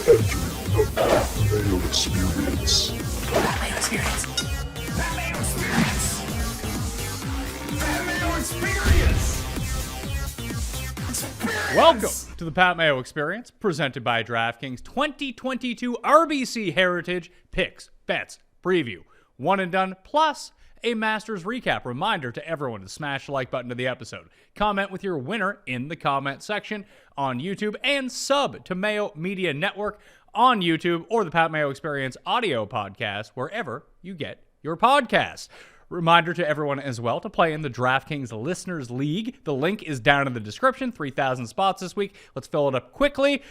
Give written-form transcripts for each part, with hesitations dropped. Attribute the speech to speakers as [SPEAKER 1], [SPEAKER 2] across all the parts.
[SPEAKER 1] Entering the Mayo Experience.
[SPEAKER 2] Mayo Experience. Mayo Experience. Mayo Experience.
[SPEAKER 3] Welcome to the Pat Mayo Experience, presented by DraftKings 2022 RBC Heritage Picks, Bets, Preview. One and done, plus a Masters recap. Reminder to everyone to smash the like button to the episode. Comment with your winner in the comment section on YouTube, and sub to Mayo Media Network on YouTube or the Pat Mayo Experience audio podcast, wherever you get your podcasts. Reminder to everyone as well to play in the DraftKings Listeners League. The link is down in the description. 3,000 spots this week. Let's fill it up quickly,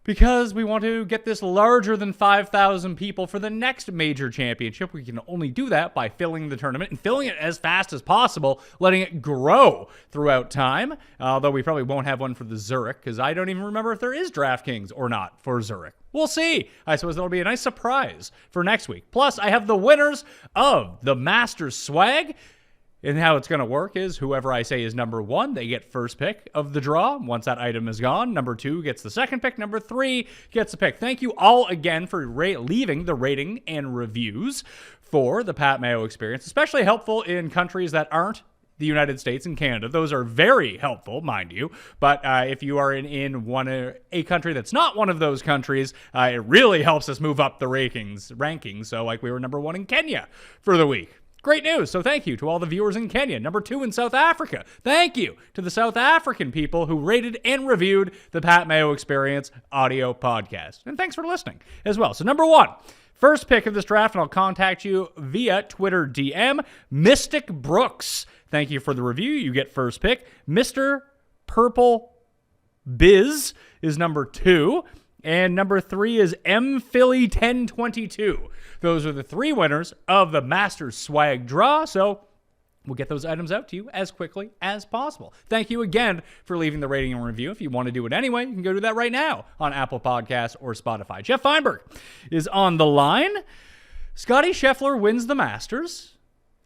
[SPEAKER 3] because we want to get this larger than 5,000 people for the next major championship. We can only do that by filling the tournament and filling it as fast as possible, letting it grow throughout time. Although we probably won't have one for the Zurich, because I don't even remember if there is DraftKings or not for Zurich. We'll see. I suppose that'll be a nice surprise for next week. Plus, I have the winners of the Masters swag. And how it's going to work is whoever I say is number one, they get first pick of the draw. Once that item is gone, number two gets the second pick. Number three gets the pick. Thank you all again for leaving the rating and reviews for the Pat Mayo Experience, especially helpful in countries that aren't the United States and Canada. Those are very helpful, mind you. But if you are in a country that's not one of those countries, it really helps us move up the rankings. So like we were number one in Kenya for the week. Great news. So thank you to all the viewers in Kenya. Number two in South Africa. Thank you to the South African people who rated and reviewed the Pat Mayo Experience audio podcast. And thanks for listening as well. So number one, first pick of this draft, and I'll contact you via Twitter DM, Mystic Brooks. Thank you for the review. You get first pick. Mr. Purple Biz is number two. And number three is M Philly 1022. Those are the three winners of the Masters swag draw. So we'll get those items out to you as quickly as possible. Thank you again for leaving the rating and review. If you want to do it anyway, you can go do that right now on Apple Podcasts or Spotify. Geoff Fienberg is on the line. Scottie Scheffler wins the Masters.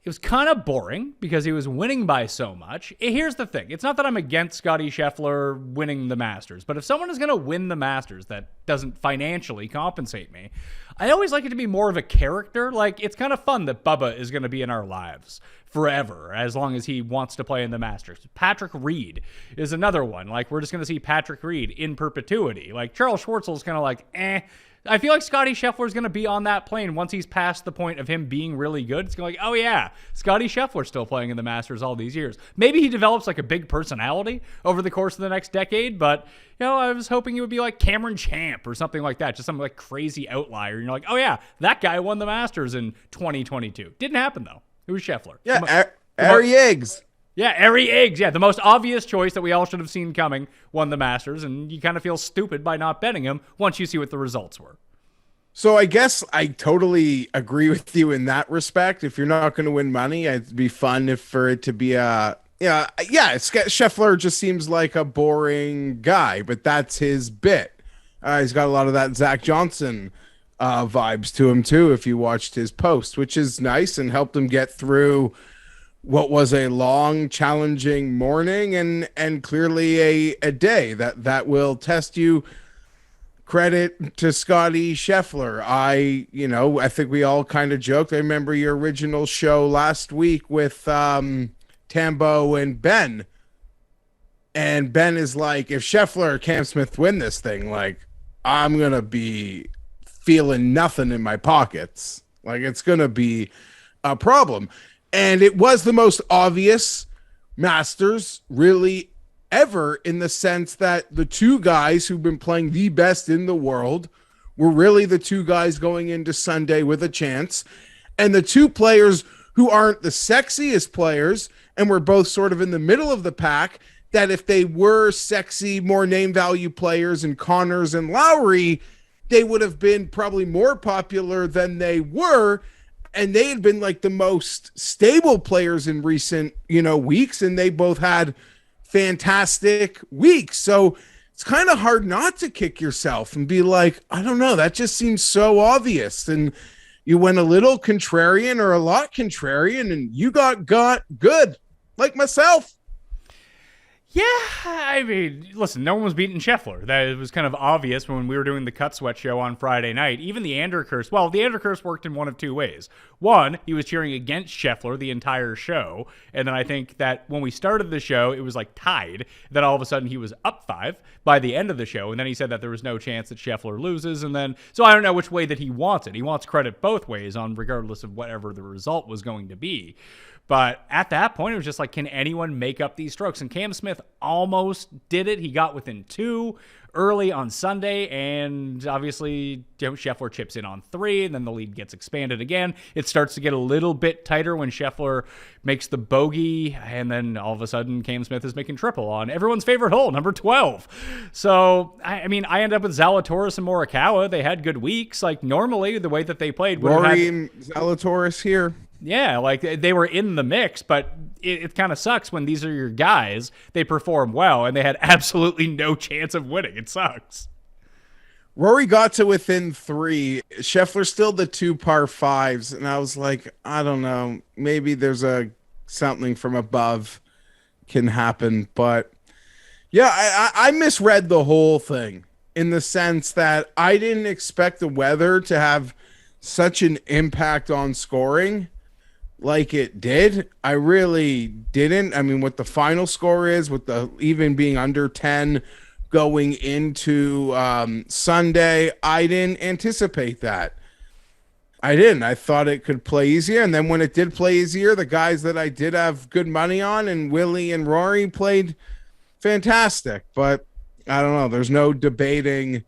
[SPEAKER 3] It was kind of boring because he was winning by so much. Here's the thing. It's not that I'm against Scottie Scheffler winning the Masters, but if someone is going to win the Masters that doesn't financially compensate me, I always like it to be more of a character. Like, it's kind of fun that Bubba is going to be in our lives forever, as long as he wants to play in the Masters. Patrick Reed is another one. Like, we're just going to see Patrick Reed in perpetuity. Like, Charles Schwartzel's kind of like, I feel like Scottie Scheffler is going to be on that plane once he's past the point of him being really good. It's going to be like, oh yeah, Scottie Scheffler's still playing in the Masters all these years. Maybe he develops like a big personality over the course of the next decade, but I was hoping he would be like Cameron Champ or something like that, just some like crazy outlier. And you're like, oh yeah, that guy won the Masters in 2022. Didn't happen though. It was Scheffler.
[SPEAKER 4] Yeah, Harry Iggs.
[SPEAKER 3] Yeah, Harry Iggs. Yeah, the most obvious choice that we all should have seen coming won the Masters, and you kind of feel stupid by not betting him once you see what the results were.
[SPEAKER 4] So I guess I totally agree with you in that respect. If you're not going to win money, it'd be fun for it to be Scheffler just seems like a boring guy, but that's his bit. He's got a lot of that Zach Johnson vibes to him too, if you watched his post, which is nice and helped him get through what was a long, challenging morning and clearly a day that will test you. Credit to Scottie Scheffler. I think we all kind of joked. I remember your original show last week with Tambo and Ben. And Ben is like, if Scheffler or Cam Smith win this thing, like, I'm going to be feeling nothing in my pockets. Like, it's going to be a problem. And it was the most obvious Masters really ever, in the sense that the two guys who've been playing the best in the world were really the two guys going into Sunday with a chance. And the two players who aren't the sexiest players and were both sort of in the middle of the pack, that if they were sexy, more name value players in Connors and Lowry, they would have been probably more popular than they were. And they had been like the most stable players in recent, weeks, and they both had fantastic weeks. So it's kind of hard not to kick yourself and be like, I don't know, that just seems so obvious. And you went a little contrarian or a lot contrarian, and you got good, like myself.
[SPEAKER 3] Yeah, I mean, listen, no one was beating Scheffler. That was kind of obvious when we were doing the Cut Sweat show on Friday night. Even the Andercurse, well, the Andercurse worked in one of two ways. One, he was cheering against Scheffler the entire show, and then I think that when we started the show, it was like tied. Then all of a sudden he was up 5 by the end of the show, and then he said that there was no chance that Scheffler loses, and then, so I don't know which way that he wants it. He wants credit both ways on regardless of whatever the result was going to be. But at that point, it was just like, can anyone make up these strokes? And Cam Smith almost did it. He got within 2 early on Sunday, and obviously Scheffler chips in on 3, and then the lead gets expanded again. It starts to get a little bit tighter when Scheffler makes the bogey, and then all of a sudden Cam Smith is making triple on everyone's favorite hole, number 12. So, I mean, I end up with Zalatoris and Morikawa. They had good weeks. Like, normally, the way that they played would
[SPEAKER 4] Rory and Zalatoris here.
[SPEAKER 3] Yeah, like they were in the mix, but it kind of sucks when these are your guys. They perform well, and they had absolutely no chance of winning. It sucks.
[SPEAKER 4] Rory got to within 3. Scheffler still the 2 par 5s, and I was like, I don't know, maybe there's something from above can happen, but yeah, I misread the whole thing in the sense that I didn't expect the weather to have such an impact on scoring like it did. I really didn't. I mean, what the final score is, with the even being under 10 going into Sunday, I didn't anticipate that. I didn't. I thought it could play easier. And then when it did play easier, the guys that I did have good money on, and Willie and Rory, played fantastic. But I don't know. There's no debating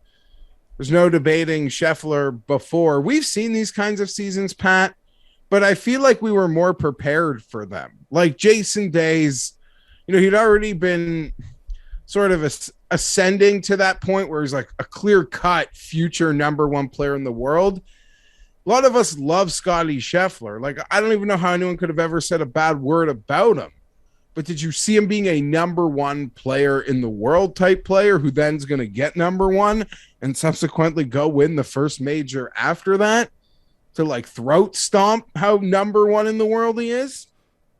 [SPEAKER 4] Scheffler before. We've seen these kinds of seasons, Pat, but I feel like we were more prepared for them. Like Jason Day's, he'd already been sort of ascending to that point where he's like a clear-cut future number 1 player in the world. A lot of us love Scotty Scheffler. Like, I don't even know how anyone could have ever said a bad word about him. But did you see him being a number 1 player in the world type player who then's going to get number 1 and subsequently go win the first major after that? To like throat stomp how number 1 in the world he is?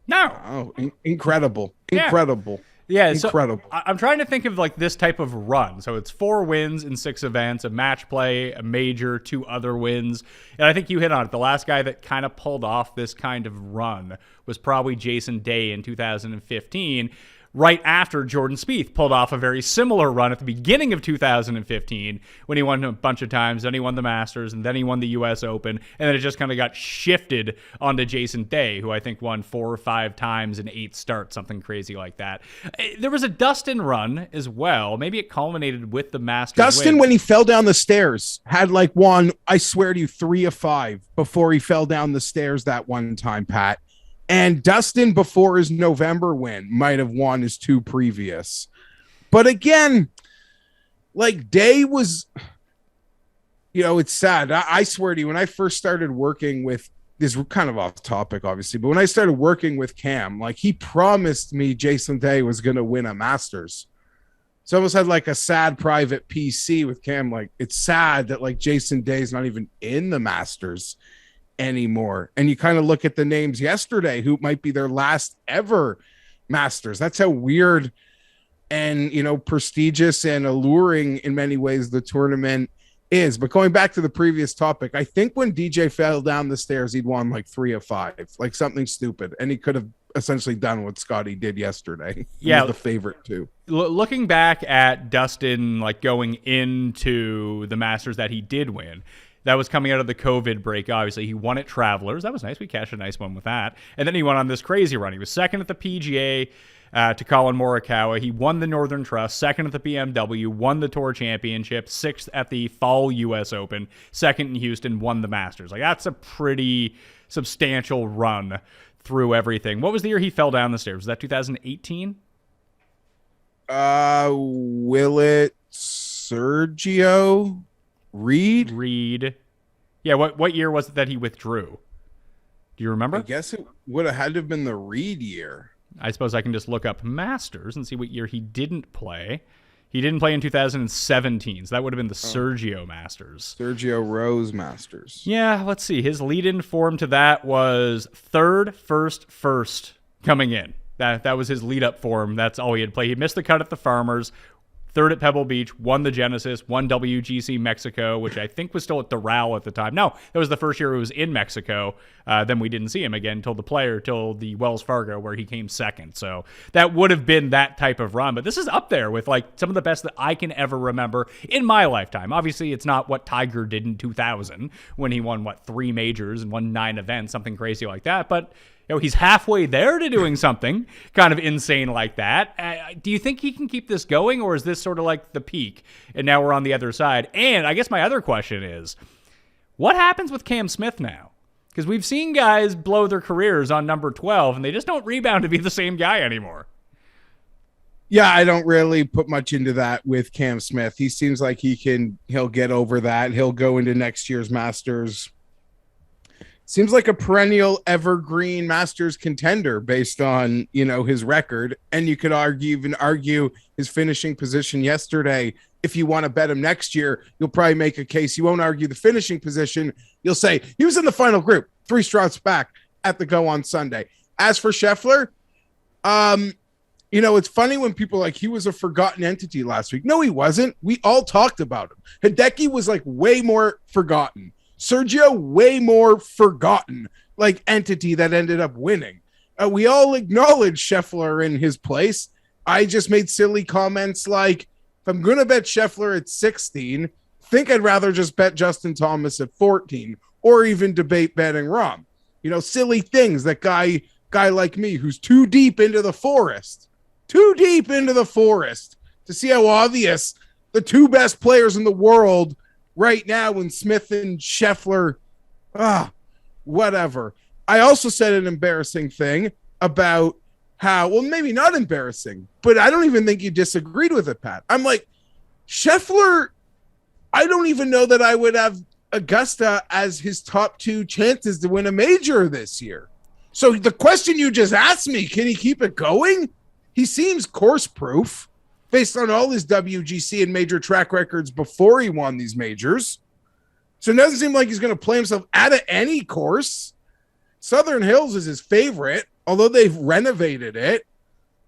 [SPEAKER 3] No.
[SPEAKER 4] Oh, incredible. Yeah. Incredible.
[SPEAKER 3] Yeah,
[SPEAKER 4] incredible.
[SPEAKER 3] So I'm trying to think of like this type of run. So it's 4 wins in 6 events, a match play, a major, 2 other wins. And I think you hit on it. The last guy that kind of pulled off this kind of run was probably Jason Day in 2015, right after Jordan Spieth pulled off a very similar run at the beginning of 2015 when he won a bunch of times. Then he won the Masters, and then he won the U.S. Open, and then it just kind of got shifted onto Jason Day, who I think won 4 or 5 times in 8 starts, something crazy like that. There was a Dustin run as well. Maybe it culminated with the Masters
[SPEAKER 4] Dustin,
[SPEAKER 3] win.
[SPEAKER 4] when he fell down the stairs, had like one, I swear to you, 3 of 5 before he fell down the stairs that one time, Pat. And Dustin, before his November win, might have won his 2 previous. But again, like Day was, it's sad. I swear to you, when I first started working with, this is kind of off topic, obviously, but when I started working with Cam, like he promised me Jason Day was going to win a Masters. So I almost had like a sad private PC with Cam. Like, it's sad that like Jason Day's not even in the Masters anymore. And you kind of look at the names yesterday who might be their last ever Masters. That's how weird and prestigious and alluring in many ways the tournament is. But going back to the previous topic, I think when DJ fell down the stairs, he'd won like 3 of 5, like something stupid, and he could have essentially done what Scotty did yesterday.
[SPEAKER 3] Yeah,
[SPEAKER 4] he was the favorite too.
[SPEAKER 3] Looking back at Dustin, like going into the Masters that he did win, that was coming out of the COVID break, obviously. He won at Travelers. That was nice. We cashed a nice one with that. And then he went on this crazy run. He was second at the PGA to Colin Morikawa. He won the Northern Trust, second at the BMW, won the Tour Championship, 6th at the Fall U.S. Open, second in Houston, won the Masters. Like, that's a pretty substantial run through everything. What was the year he fell down the stairs? Was that 2018?
[SPEAKER 4] Will it Sergio Reed?
[SPEAKER 3] Yeah, what year was it that he withdrew? Do you remember?
[SPEAKER 4] I guess it would have had to have been the Reed year.
[SPEAKER 3] I suppose I can just look up Masters and see what year he didn't play. He didn't play in 2017, so that would have been the Sergio Masters.
[SPEAKER 4] Sergio Rose Masters.
[SPEAKER 3] Yeah, let's see. His lead-in form to that was 3rd, 1st, 1st coming in. That was his lead up for him. That's all he had played. He missed the cut at the Farmers, third at Pebble Beach, won the Genesis, won WGC Mexico, which I think was still at Doral at the time. No, that was the first year it was in Mexico. Then we didn't see him again till the Wells Fargo, where he came second. So that would have been that type of run. But this is up there with like some of the best that I can ever remember in my lifetime. Obviously, it's not what Tiger did in 2000 when he won, 3 majors and won 9 events, something crazy like that. But he's halfway there to doing something kind of insane like that. Do you think he can keep this going, or is this sort of like the peak and now we're on the other side? And I guess my other question is, what happens with Cam Smith now? Because we've seen guys blow their careers on number 12 and they just don't rebound to be the same guy anymore.
[SPEAKER 4] Yeah, I don't really put much into that with Cam Smith. He seems like he'll get over that. He'll go into next year's Masters. Seems like a perennial evergreen Masters contender based on, his record. And you could argue his finishing position yesterday. If you want to bet him next year, you'll probably make a case. You won't argue the finishing position. You'll say he was in the final group, 3 strokes back at the go on Sunday. As for Scheffler, it's funny when people are like, he was a forgotten entity last week. No, he wasn't. We all talked about him. Hideki was like way more forgotten. Sergio, way more forgotten, like entity that ended up winning. We all acknowledge Scheffler in his place. I just made silly comments like, if I'm going to bet Scheffler at 16, think I'd rather just bet Justin Thomas at 14 or even debate betting Rahm. Silly things that guy like me who's too deep into the forest to see how obvious the 2 best players in the world right now when Smith and Scheffler, whatever. I also said an embarrassing thing about how, well, maybe not embarrassing, but I don't even think you disagreed with it, Pat. I'm like, Scheffler, I don't even know that I would have Augusta as his top 2 chances to win a major this year. So the question you just asked me, can he keep it going? He seems course proof based on all his WGC and major track records before he won these majors. So it doesn't seem like he's going to play himself out of any course. Southern Hills is his favorite, although they've renovated it.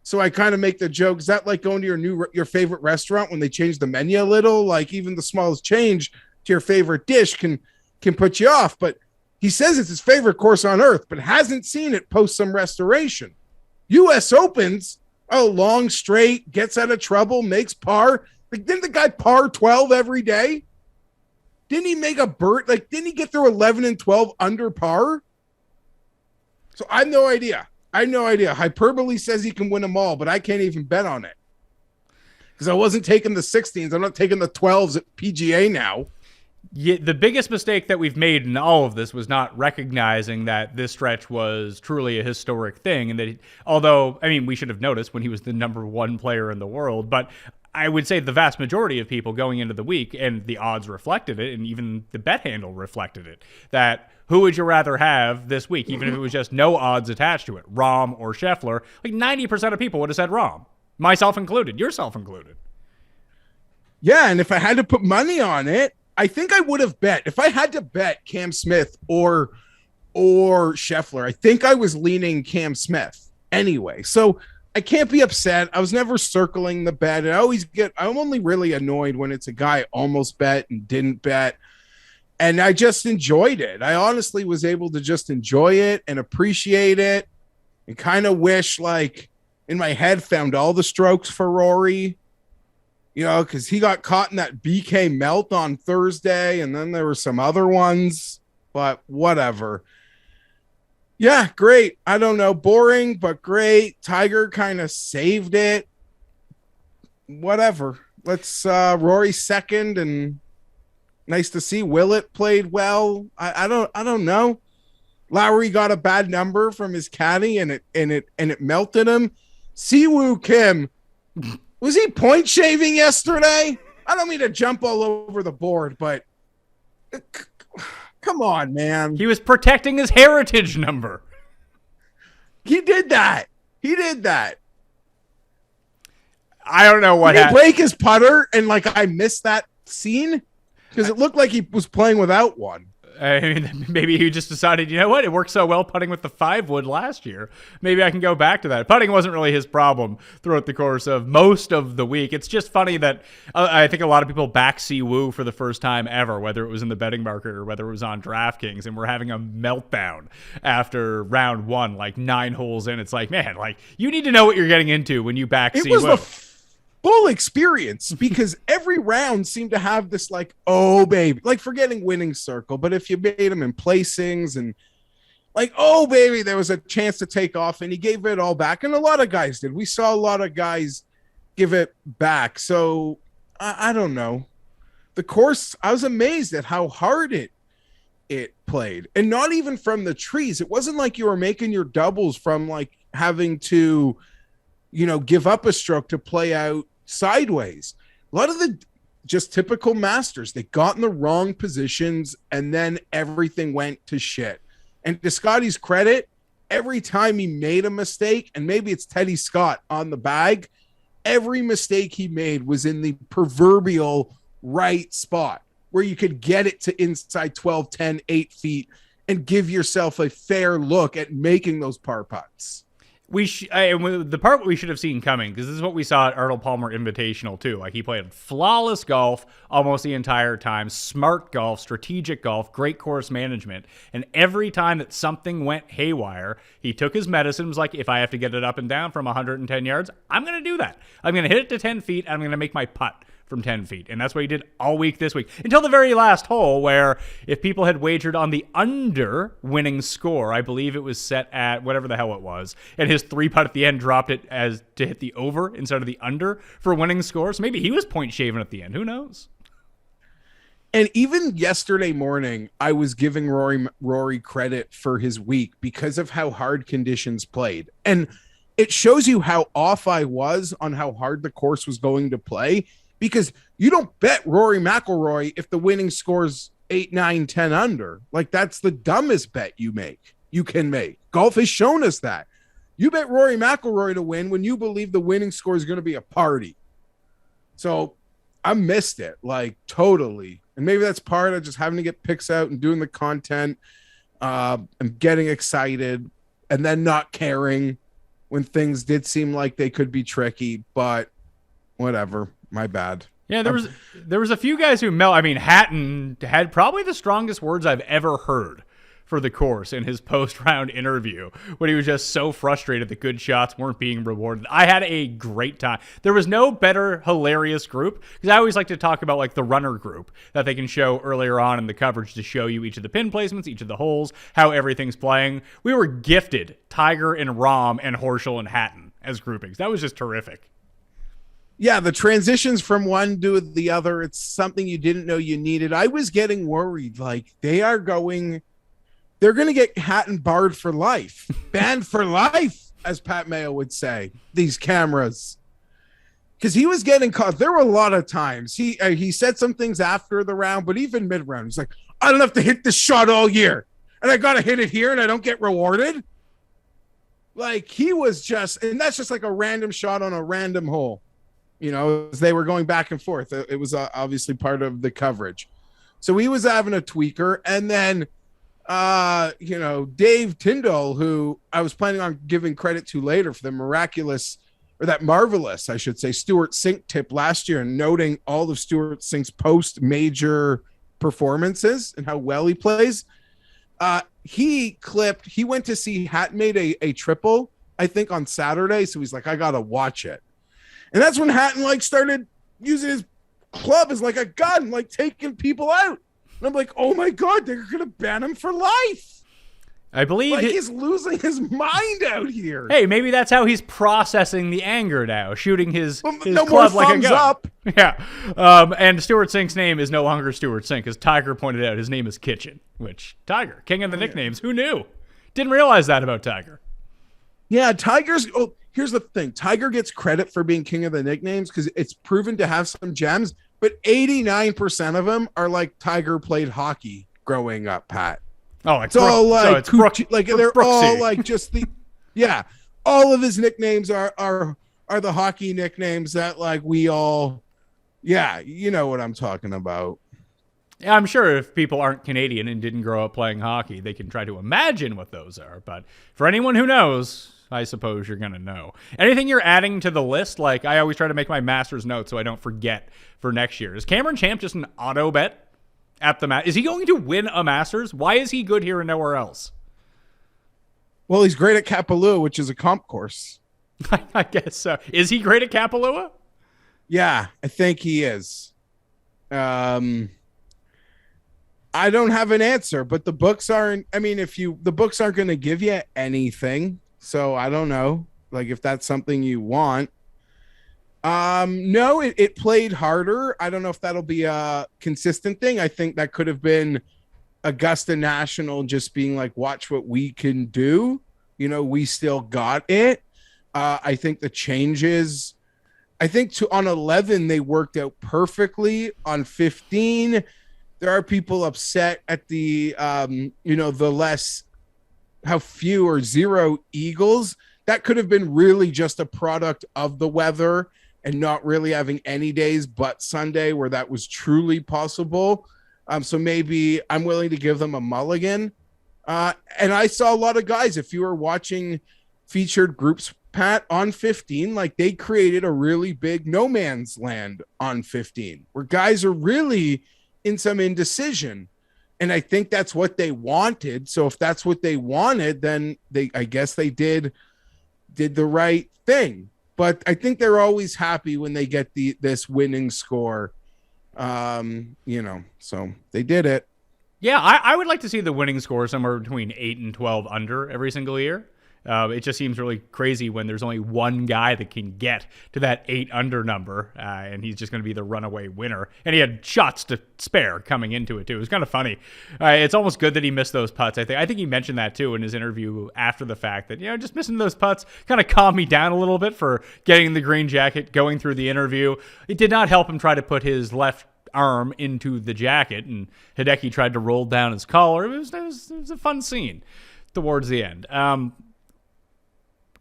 [SPEAKER 4] So I kind of make the joke, is that like going to your favorite restaurant when they change the menu a little? Like even the smallest change to your favorite dish can put you off. But he says it's his favorite course on earth, but hasn't seen it post some restoration. U.S. Opens, long straight, gets out of trouble, makes par. Like, didn't the guy par 12 every day? Didn't he make a bird? Like, didn't he get through 11 and 12 under par? So I have no idea. Hyperbole says he can win them all, but I can't even bet on it. Because I wasn't taking the 16s. I'm not taking the 12s at PGA now.
[SPEAKER 3] Yeah, the biggest mistake that we've made in all of this was not recognizing that this stretch was truly a historic thing. And that, although, we should have noticed when he was the number 1 player in the world, but I would say the vast majority of people going into the week, and the odds reflected it, and even the bet handle reflected it, that who would you rather have this week, even if it was just no odds attached to it, Rahm or Scheffler? Like 90% of people would have said Rahm, myself included, yourself included.
[SPEAKER 4] Yeah, and if I had to put money on it, I think I would have bet. If I had to bet Cam Smith or Scheffler, I think I was leaning Cam Smith anyway. So I can't be upset. I was never circling the bet. I'm only really annoyed when it's a guy I almost bet and didn't bet. And I just enjoyed it. I honestly was able to just enjoy it and appreciate it and kind of wish, like, in my head, found all the strokes for Rory. Because he got caught in that BK melt on Thursday, and then there were some other ones, but whatever. Yeah, great. I don't know. Boring, but great. Tiger kind of saved it. Whatever. Let's Rory second, and nice to see Willett played well. I don't know. Lowry got a bad number from his caddy, and it melted him. Siwoo Kim. Was he point shaving yesterday? I don't mean to jump all over the board, but come on, man.
[SPEAKER 3] He was protecting his heritage number.
[SPEAKER 4] He did that.
[SPEAKER 3] I don't know what
[SPEAKER 4] Did he break his putter and I missed that scene? Because it looked like he was playing without one.
[SPEAKER 3] I mean, maybe he just decided, you know what? It worked so well putting with the 5-wood last year. Maybe I can go back to that. Putting wasn't really his problem throughout the course of most of the week. It's just funny that I think a lot of people back Si Woo for the first time ever, whether it was in the betting market or whether it was on DraftKings, and we're having a meltdown after round 1, like 9 holes in. It's like, man, like you need to know what you're getting into when you back Si Woo.
[SPEAKER 4] Full experience, because every round seemed to have this like, oh baby, like forgetting winning circle, but if you made them in placings and like, oh baby, there was a chance to take off, and he gave it all back, and a lot of guys did. We saw a lot of guys give it back. So I don't know, the course, I was amazed at how hard it played, and not even from the trees. It wasn't like you were making your doubles from like having to, you know, give up a stroke to play out sideways. A lot of the just typical Masters, they got in the wrong positions and then everything went to shit. And to Scotty's credit, every time he made a mistake, and maybe it's Teddy Scott on the bag, every mistake he made was in the proverbial right spot where you could get it to inside 12, 10, 8 feet and give yourself a fair look at making those par putts.
[SPEAKER 3] The part we should have seen coming, because this is what we saw at Arnold Palmer Invitational too. Like, he played flawless golf almost the entire time, smart golf, strategic golf, great course management. And every time that something went haywire, he took his medicine. Was like, if I have to get it up and down from 110 yards, I'm going to do that. I'm going to hit it to 10 feet. And I'm going to make my putt from 10 feet. And that's what he did all week this week, until the very last hole, where if people had wagered on the under winning score, I believe it was set at whatever the hell it was, and his 3-putt at the end dropped it as to hit the over instead of the under for winning score. So maybe he was point shaving at the end. Who knows?
[SPEAKER 4] And even yesterday morning, I was giving Rory credit for his week because of how hard conditions played. And it shows you how off I was on how hard the course was going to play, because you don't bet Rory McIlroy if the winning score's 8, 9, 10 under. Like, that's the dumbest bet you can make. Golf has shown us that. You bet Rory McIlroy to win when you believe the winning score is going to be a party. So I missed it, like, totally. And maybe that's part of just having to get picks out and doing the content and getting excited and then not caring when things did seem like they could be tricky, but whatever. My bad.
[SPEAKER 3] Yeah, there was a few guys who I mean, Hatton had probably the strongest words I've ever heard for the course in his post-round interview, when he was just so frustrated that good shots weren't being rewarded. I had a great time. There was no better hilarious group, because I always like to talk about like the runner group that they can show earlier on in the coverage to show you each of the pin placements, each of the holes, how everything's playing. We were gifted Tiger and Rahm and Horschel and Hatton as groupings. That was just terrific.
[SPEAKER 4] Yeah, the transitions from one to the other, it's something you didn't know you needed. I was getting worried, like they're going to get Hatton barred for life, banned for life, as Pat Mayo would say, these cameras. Because he was getting caught. There were a lot of times. He said some things after the round, but even mid-round, he's like, I don't have to hit this shot all year, and I got to hit it here, and I don't get rewarded. Like, he was just, and that's just like a random shot on a random hole. You know, as they were going back and forth. It was obviously part of the coverage. So he was having a tweaker. And then, Dave Tyndall, who I was planning on giving credit to later for the marvelous, I should say, Stuart Sink tip last year, and noting all of Stuart Sink's post-major performances and how well he plays. He went to see Hatton made a triple, I think, on Saturday. So he's like, I got to watch it. And that's when Hatton started using his club as like a gun, like taking people out. And I'm like, oh my God, they're going to ban him for life.
[SPEAKER 3] I believe
[SPEAKER 4] he's losing his mind out here.
[SPEAKER 3] Hey, maybe that's how he's processing the anger now, shooting his
[SPEAKER 4] no
[SPEAKER 3] club
[SPEAKER 4] more
[SPEAKER 3] like a gun.
[SPEAKER 4] Up.
[SPEAKER 3] Yeah. And Stuart Sink's name is no longer Stuart Sink, as Tiger pointed out. His name is Kitchen, which Tiger, king of the nicknames. Who knew? Didn't realize that about Tiger.
[SPEAKER 4] Yeah, Tiger's. Oh, here's the thing. Tiger gets credit for being king of the nicknames because it's proven to have some gems, but 89% of them are like Tiger played hockey growing up, Pat.
[SPEAKER 3] Oh,
[SPEAKER 4] it's all like,
[SPEAKER 3] it's Brooksy.
[SPEAKER 4] They're all like just the, yeah. All of his nicknames are the hockey nicknames that like we all, yeah, you know what I'm talking about.
[SPEAKER 3] Yeah, I'm sure if people aren't Canadian and didn't grow up playing hockey, they can try to imagine what those are. But for anyone who knows, I suppose you're going to know. Anything you're adding to the list? Like, I always try to make my Masters note so I don't forget for next year. Is Cameron Champ just an auto bet at the Is he going to win a Masters? Why is he good here and nowhere else?
[SPEAKER 4] Well, he's great at Kapalua, which is a comp course.
[SPEAKER 3] I guess so. Is he great at Kapalua?
[SPEAKER 4] Yeah, I think he is. I don't have an answer, but the books aren't. I mean, the books aren't going to give you anything, so I don't know. Like if that's something you want. No, it played harder. I don't know if that'll be a consistent thing. I think that could have been Augusta National just being like, watch what we can do. You know, we still got it. I think the changes. I think on 11 they worked out perfectly. On 15. There are people upset at the, the less, how few or zero eagles. That could have been really just a product of the weather and not really having any days but Sunday where that was truly possible. So maybe I'm willing to give them a mulligan. And I saw a lot of guys, if you were watching featured groups, Pat, on 15, like they created a really big no man's land on 15 where guys are really in some indecision. And I think that's what they wanted. So if that's what they wanted, then I guess they did the right thing. But I think they're always happy when they get this winning score. So they did it.
[SPEAKER 3] Yeah, I would like to see the winning score somewhere between 8 and 12 under every single year. It just seems really crazy when there's only one guy that can get to that 8 under number, and he's just going to be the runaway winner. And he had shots to spare coming into it, too. It was kind of funny. It's almost good that he missed those putts. I think he mentioned that, too, in his interview after the fact, that, just missing those putts kind of calmed me down a little bit for getting the green jacket, going through the interview. It did not help him try to put his left arm into the jacket, and Hideki tried to roll down his collar. It was a fun scene towards the end.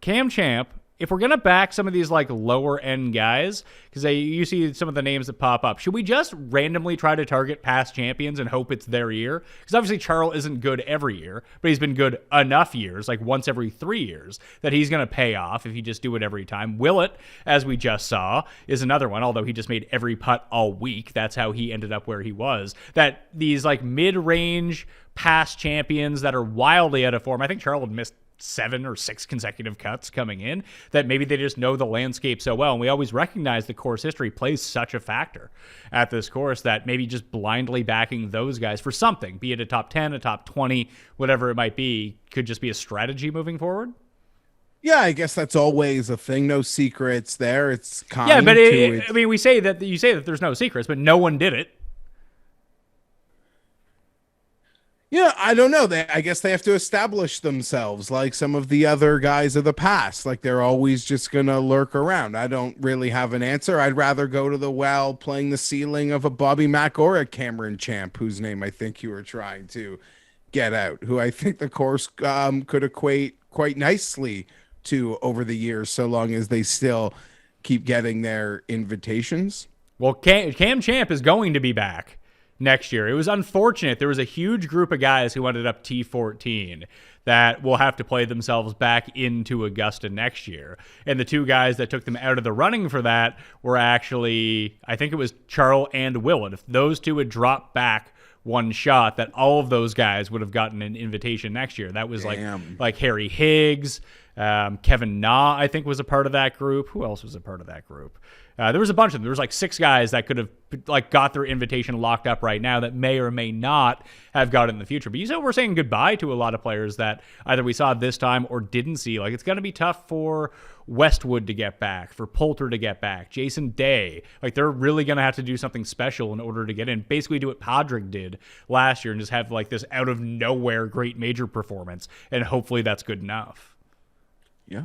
[SPEAKER 3] Cam Champ, if we're going to back some of these like lower end guys, because you see some of the names that pop up, should we just randomly try to target past champions and hope it's their year? Because obviously Charles isn't good every year, but he's been good enough years, like once every 3 years, that he's going to pay off if you just do it every time. Willett, as we just saw, is another one, although he just made every putt all week. That's how he ended up where he was. That these like mid-range past champions that are wildly out of form, I think Charles had missed 7 or 6 consecutive cuts coming in, that maybe they just know the landscape so well. And we always recognize the course history plays such a factor at this course that maybe just blindly backing those guys for something, be it a top 10, a top 20, whatever it might be, could just be a strategy moving forward.
[SPEAKER 4] Yeah, I guess that's always a thing. No secrets there. It's kind.
[SPEAKER 3] Yeah, but we say that you say that there's no secrets, but no one did it.
[SPEAKER 4] Yeah, I don't know. I guess they have to establish themselves like some of the other guys of the past. Like they're always just going to lurk around. I don't really have an answer. I'd rather go to the well playing the ceiling of a Bobby Mack or a Cameron Champ, whose name I think you were trying to get out, who I think the course could equate quite nicely to over the years, so long as they still keep getting their invitations.
[SPEAKER 3] Well, Cam Champ is going to be back next year. It was unfortunate. There was a huge group of guys who ended up T14 that will have to play themselves back into Augusta next year. And the two guys that took them out of the running for that were actually, I think it was Charles and Willett. If those two had dropped back one shot, that all of those guys would have gotten an invitation next year. That was like Harry Higgs, Kevin Na, I think, was a part of that group. Who else was a part of that group? There was a bunch of them. There was like 6 guys that could have like got their invitation locked up right now that may or may not have got it in the future. But you said we're saying goodbye to a lot of players that either we saw this time or didn't see. Like it's going to be tough for Westwood to get back, for Poulter to get back, Jason Day. Like they're really going to have to do something special in order to get in. Basically do what Padraig did last year and just have like this out of nowhere great major performance. And hopefully that's good enough.
[SPEAKER 4] Yeah.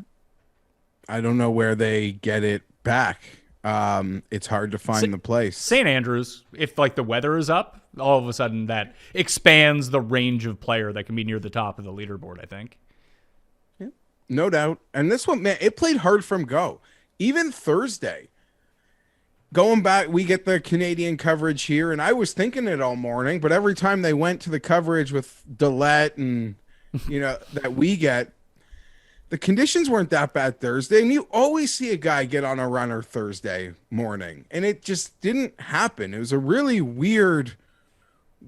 [SPEAKER 4] I don't know where they get it back. It's hard to find the place.
[SPEAKER 3] St. Andrews, if like the weather is up, all of a sudden that expands the range of player that can be near the top of the leaderboard, I think.
[SPEAKER 4] Yeah, no doubt. And this one, man, it played hard from go. Even Thursday, going back, we get the Canadian coverage here, and I was thinking it all morning, but every time they went to the coverage with Dillette and, that we get, the conditions weren't that bad Thursday, and you always see a guy get on a runner Thursday morning, and it just didn't happen. It was a really weird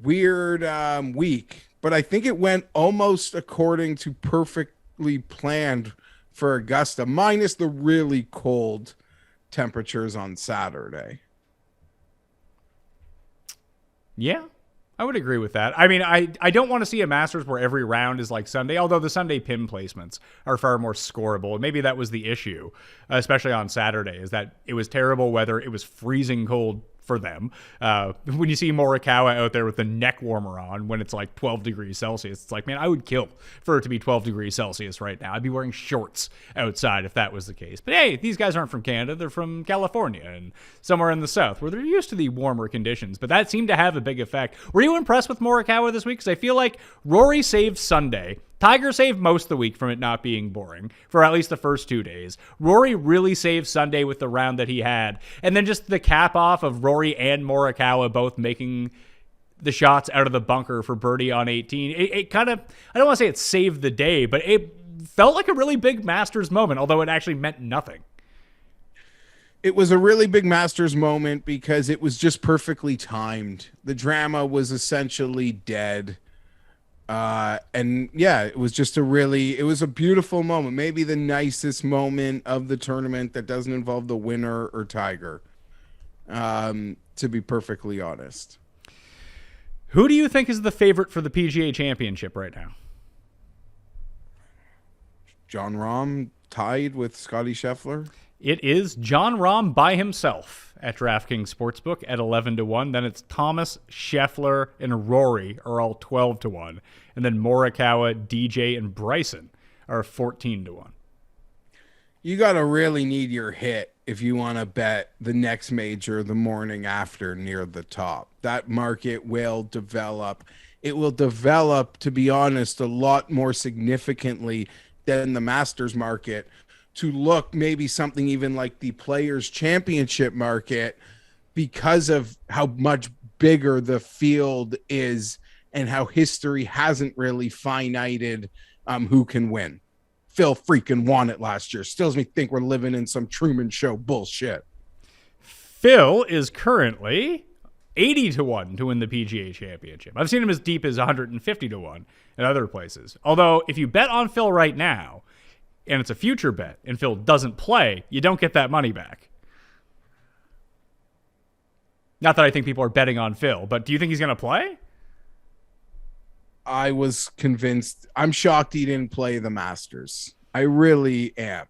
[SPEAKER 4] week, but I think it went almost according to perfectly planned for Augusta, minus the really cold temperatures on Saturday.
[SPEAKER 3] Yeah, I would agree with that. I mean, I don't want to see a Masters where every round is like Sunday, although the Sunday pin placements are far more scoreable. And maybe that was the issue, especially on Saturday, is that it was terrible weather. It was freezing cold for them. When you see Morikawa out there with the neck warmer on when it's like 12 degrees Celsius, it's like, man, I would kill for it to be 12 degrees Celsius right now. I'd be wearing shorts outside if that was the case. But hey, these guys aren't from Canada. They're from California and somewhere in the south where they're used to the warmer conditions. But that seemed to have a big effect. Were you impressed with Morikawa this week? Because I feel like Rory saved Sunday. Tiger saved most of the week from it not being boring for at least the first 2 days. Rory really saved Sunday with the round that he had. And then just the cap off of Rory and Morikawa both making the shots out of the bunker for birdie on 18. It kind of, I don't want to say it saved the day, but it felt like a really big Masters moment, although it actually meant nothing.
[SPEAKER 4] It was a really big Masters moment because it was just perfectly timed. The drama was essentially dead. And yeah, it was just it was a beautiful moment. Maybe the nicest moment of the tournament that doesn't involve the winner or Tiger, to be perfectly honest.
[SPEAKER 3] Who do you think is the favorite for the PGA Championship right now?
[SPEAKER 4] Jon Rahm tied with Scottie Scheffler.
[SPEAKER 3] It is Jon Rahm by himself at DraftKings Sportsbook at 11-1. Then it's Thomas, Scheffler, and Rory are all 12-1. And then Morikawa, DJ, and Bryson are 14-1.
[SPEAKER 4] You got to really need your hit if you want to bet the next major the morning after near the top. That market will develop. It will develop, to be honest, a lot more significantly than the Masters market, to look maybe something even like the Players Championship market, because of how much bigger the field is and how history hasn't really finited who can win. Phil freaking won it last year. Still makes me think we're living in some Truman Show bullshit.
[SPEAKER 3] Phil is currently 80-1 to win the PGA Championship. I've seen him as deep as 150-1 in other places. Although if you bet on Phil right now, and it's a future bet, and Phil doesn't play, you don't get that money back. Not that I think people are betting on Phil, but do you think he's going to play?
[SPEAKER 4] I was convinced. I'm shocked he didn't play the Masters. I really am.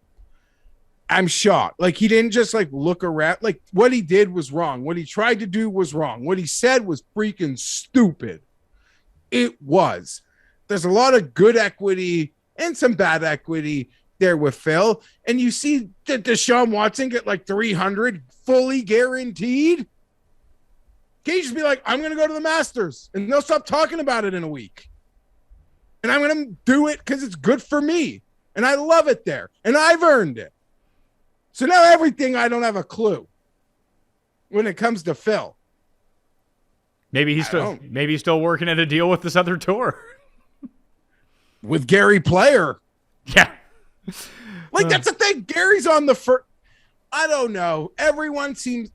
[SPEAKER 4] I'm shocked. Like, he didn't just look around. Like, what he did was wrong. What he tried to do was wrong. What he said was freaking stupid. It was. There's a lot of good equity and some bad equity there with Phil. And you see that Deshaun Watson get 300 fully guaranteed. Can you just be like, I'm going to go to the Masters, and they'll stop talking about it in a week. And I'm going to do it because it's good for me. And I love it there. And I've earned it. So now everything, I don't have a clue when it comes to Phil.
[SPEAKER 3] Maybe he's still working at a deal with this other tour.
[SPEAKER 4] With Gary Player.
[SPEAKER 3] Yeah.
[SPEAKER 4] That's the thing. Gary's on the first. I don't know. Everyone seems.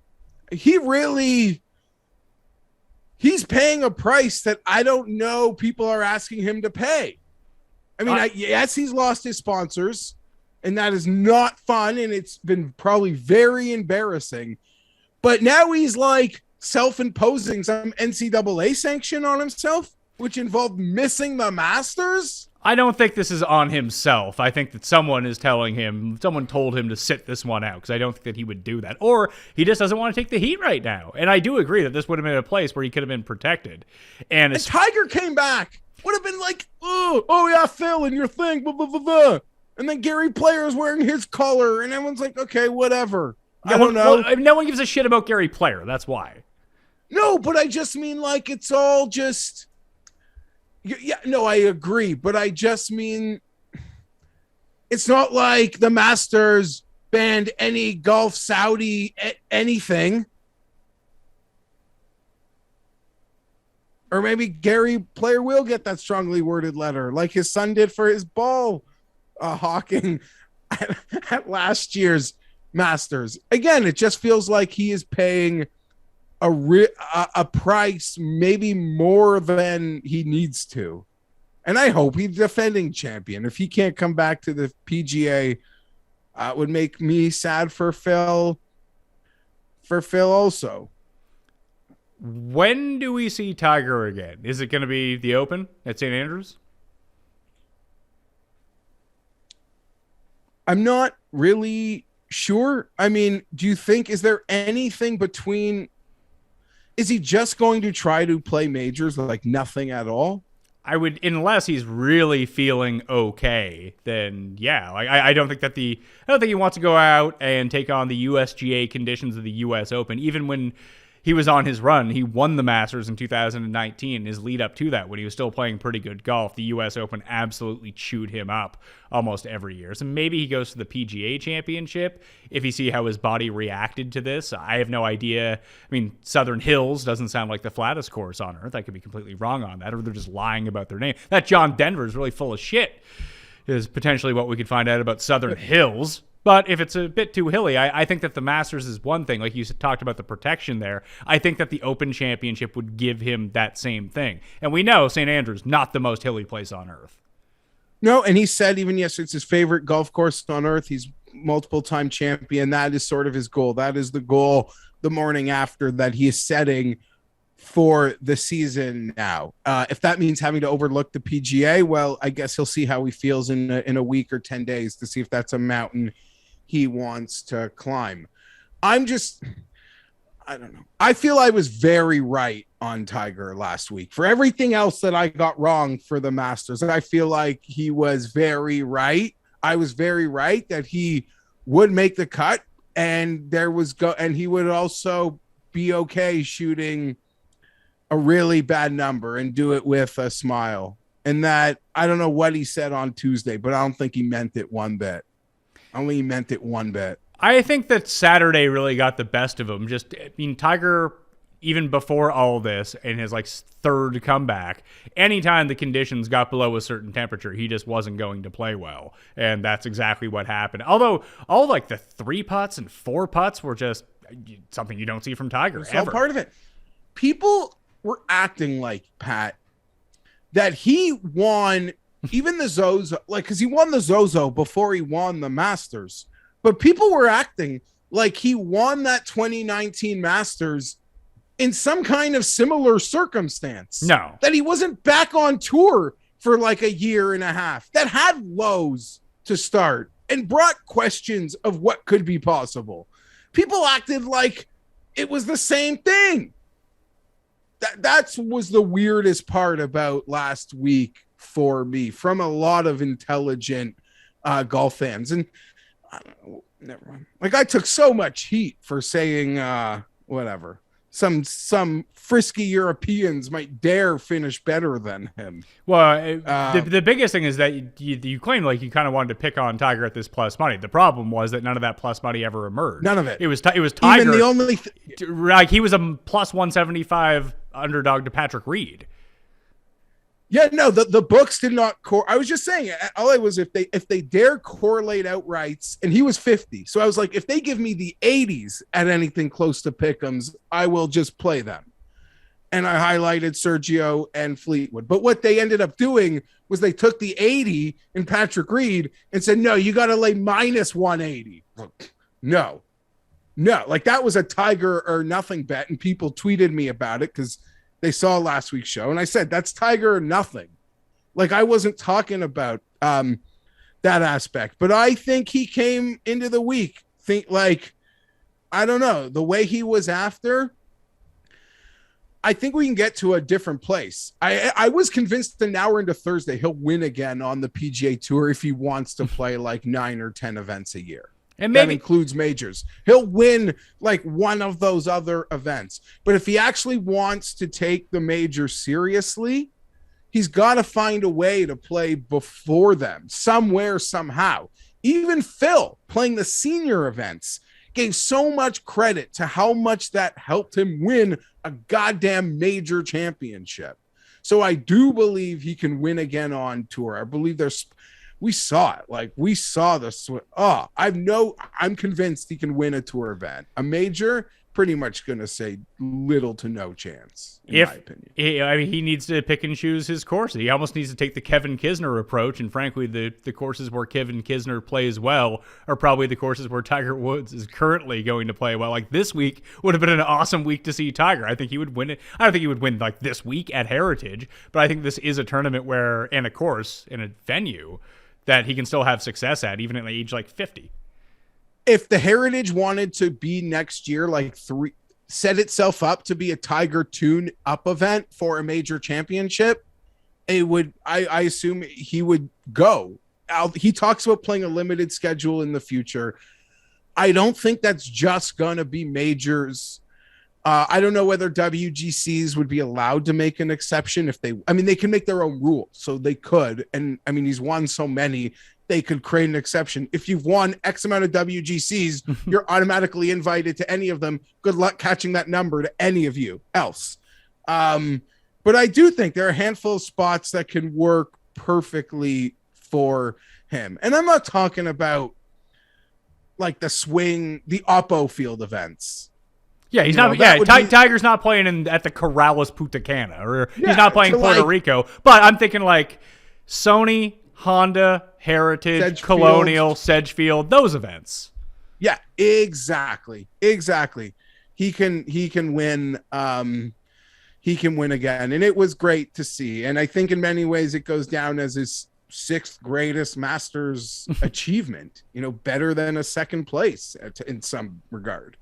[SPEAKER 4] He's paying a price that I don't know people are asking him to pay. I mean, yes, he's lost his sponsors, and that is not fun, and it's been probably very embarrassing. But now he's self-imposing some NCAA sanction on himself, which involved missing the Masters.
[SPEAKER 3] I don't think this is on himself. I think that someone told him to sit this one out, because I don't think that he would do that. Or he just doesn't want to take the heat right now. And I do agree that this would have been a place where he could have been protected. And
[SPEAKER 4] Tiger came back. Would have been oh yeah, Phil, and your thing, blah, blah, blah, blah. And then Gary Player is wearing his color, and everyone's like, okay, whatever. I don't know.
[SPEAKER 3] Well, no one gives a shit about Gary Player. That's why.
[SPEAKER 4] No, but I just mean it's all just... Yeah, no, I agree, but I just mean it's not like the Masters banned any Gulf Saudi anything. Or maybe Gary Player will get that strongly worded letter like his son did for his ball hawking at last year's Masters. Again, it just feels like he is paying a price maybe more than he needs to. And I hope he's defending champion. If he can't come back to the PGA, it would make me sad for Phil. For Phil also.
[SPEAKER 3] When do we see Tiger again? Is it going to be the Open at St. Andrews?
[SPEAKER 4] I'm not really sure. I mean, do you think, is there anything between, is he just going to try to play majors like nothing at all?
[SPEAKER 3] I would, unless he's really feeling okay, then yeah. I don't think that I don't think he wants to go out and take on the USGA conditions of the US Open. Even when he was on his run, he won the Masters in 2019. His lead up to that, when he was still playing pretty good golf, the US Open absolutely chewed him up almost every year. So maybe he goes to the PGA Championship if you see how his body reacted to this. I have no idea. I mean, Southern Hills doesn't sound like the flattest course on earth. I could be completely wrong on that, or they're just lying about their name. That John Denver is really full of shit, is potentially what we could find out about Southern Hills. But if it's a bit too hilly, I think that the Masters is one thing. Like you talked about the protection there. I think that the Open Championship would give him that same thing. And we know St. Andrews, not the most hilly place on earth.
[SPEAKER 4] No, and he said even yesterday it's his favorite golf course on earth. He's multiple-time champion. That is sort of his goal. That is the goal the morning after that he is setting for the season now. If that means having to overlook the PGA, well, I guess he'll see how he feels in a week or 10 days to see if that's a mountain he wants to climb. I don't know. I feel I was very right on Tiger last week. For everything else that I got wrong for the Masters, I feel like he was very right. I was very right that he would make the cut, and and he would also be okay shooting a really bad number and do it with a smile. And that, I don't know what he said on Tuesday, but I don't think he meant it one bit. Only meant it one bit.
[SPEAKER 3] I think that Saturday really got the best of him. Tiger, even before all this, in his third comeback, anytime the conditions got below a certain temperature, he just wasn't going to play well. And that's exactly what happened. Although all the 3 putts and 4 putts were just something you don't see from Tiger
[SPEAKER 4] It's
[SPEAKER 3] ever.
[SPEAKER 4] all part of it. People were acting like, Pat, that he won even the Zozo, because he won the Zozo before he won the Masters. But people were acting like he won that 2019 Masters in some kind of similar circumstance.
[SPEAKER 3] No.
[SPEAKER 4] That he wasn't back on tour for a year and a half. That had lows to start and brought questions of what could be possible. People acted like it was the same thing. That was the weirdest part about last week for me, from a lot of intelligent golf fans. And I don't know, never mind. I took so much heat for saying whatever. Some frisky Europeans might dare finish better than him.
[SPEAKER 3] Well, the biggest thing is that you claim you kind of wanted to pick on Tiger at this plus money. The problem was that none of that plus money ever emerged.
[SPEAKER 4] None of it.
[SPEAKER 3] It was Tiger.
[SPEAKER 4] Even the only
[SPEAKER 3] he was a plus 175 underdog to Patrick Reed.
[SPEAKER 4] Yeah, no, the books did not I was just saying, all I was, if they dare correlate outrights, and he was 50. So I was like, if they give me the 80s at anything close to pick'ems, I will just play them. And I highlighted Sergio and Fleetwood. But what they ended up doing was they took the 80 in Patrick Reed and said, no, you got to lay minus 180. No, that was a Tiger or nothing bet. And people tweeted me about it because they saw last week's show, and I said, that's Tiger or nothing. I wasn't talking about that aspect, but I think he came into the week, I don't know, the way he was after, I think we can get to a different place. I was convinced that now we're into Thursday, he'll win again on the PGA Tour if he wants to play 9 or 10 events a year. And maybe that includes majors. He'll win one of those other events. But if he actually wants to take the major seriously, he's got to find a way to play before them somewhere, somehow. Even Phil, playing the senior events, gave so much credit to how much that helped him win a goddamn major championship. So I do believe he can win again on tour. I believe we saw it. Like, we saw the I'm convinced he can win a tour event. A major, pretty much going to say little to no chance, in my opinion.
[SPEAKER 3] He needs to pick and choose his courses. He almost needs to take the Kevin Kisner approach, and frankly, the courses where Kevin Kisner plays well are probably the courses where Tiger Woods is currently going to play well. Like, this week would have been an awesome week to see Tiger. I think he would win it. I don't think he would win, like, this week at Heritage, but I think this is a tournament where, and a course, in a venue, that he can still have success at, even at age, like, 50.
[SPEAKER 4] If the Heritage wanted to be next year, set itself up to be a Tiger tune-up event for a major championship, I assume he would go. He talks about playing a limited schedule in the future. I don't think that's just going to be majors. I don't know whether WGCs would be allowed to make an exception they can make their own rules, so they could. And he's won so many, they could create an exception. If you've won X amount of WGCs, you're automatically invited to any of them. Good luck catching that number to any of you else. But I do think there are a handful of spots that can work perfectly for him. And I'm not talking about like the Oppo field events.
[SPEAKER 3] Yeah, he's not. Yeah, Tiger's not playing at the Corrales Punta Cana, or he's not playing Puerto Rico. But I'm thinking like Sony, Honda, Heritage, Colonial, Sedgefield, those events.
[SPEAKER 4] Yeah, exactly. He can win. He can win again, and it was great to see. And I think in many ways it goes down as his 6th greatest Masters achievement. Better than a second place in some regard.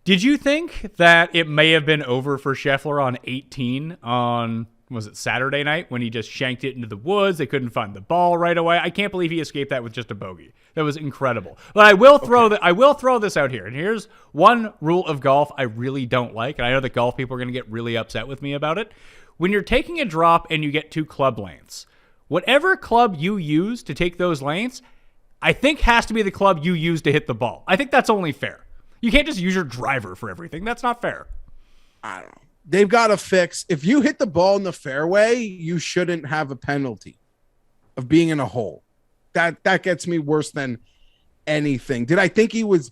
[SPEAKER 3] Did you think that it may have been over for Scheffler on 18 on, was it Saturday night, when he just shanked it into the woods? They couldn't find the ball right away. I can't believe he escaped that with just a bogey. That was incredible. But I will throw this out here. And here's one rule of golf I really don't like, and I know that golf people are going to get really upset with me about it. When you're taking a drop and you get 2 club lengths, whatever club you use to take those lengths, I think has to be the club you use to hit the ball. I think that's only fair. You can't just use your driver for everything. That's not fair.
[SPEAKER 4] I don't know. They've got to fix. If you hit the ball in the fairway, you shouldn't have a penalty of being in a hole. That gets me worse than anything. Did I think he was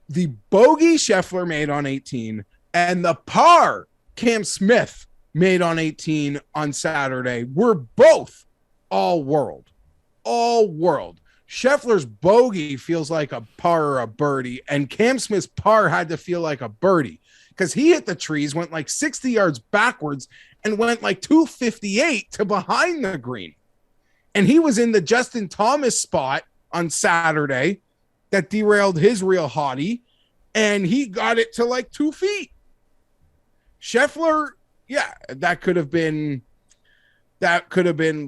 [SPEAKER 4] the bogey Scheffler made on 18 and the par Cam Smith made on 18 on Saturday were both all world. Scheffler's bogey feels like a par or a birdie, and Cam Smith's par had to feel like a birdie because he hit the trees, went like 60 yards backwards, and went like 258 to behind the green. And he was in the Justin Thomas spot on Saturday that derailed his real hottie, and he got it to like 2 feet. Scheffler, yeah, that could have been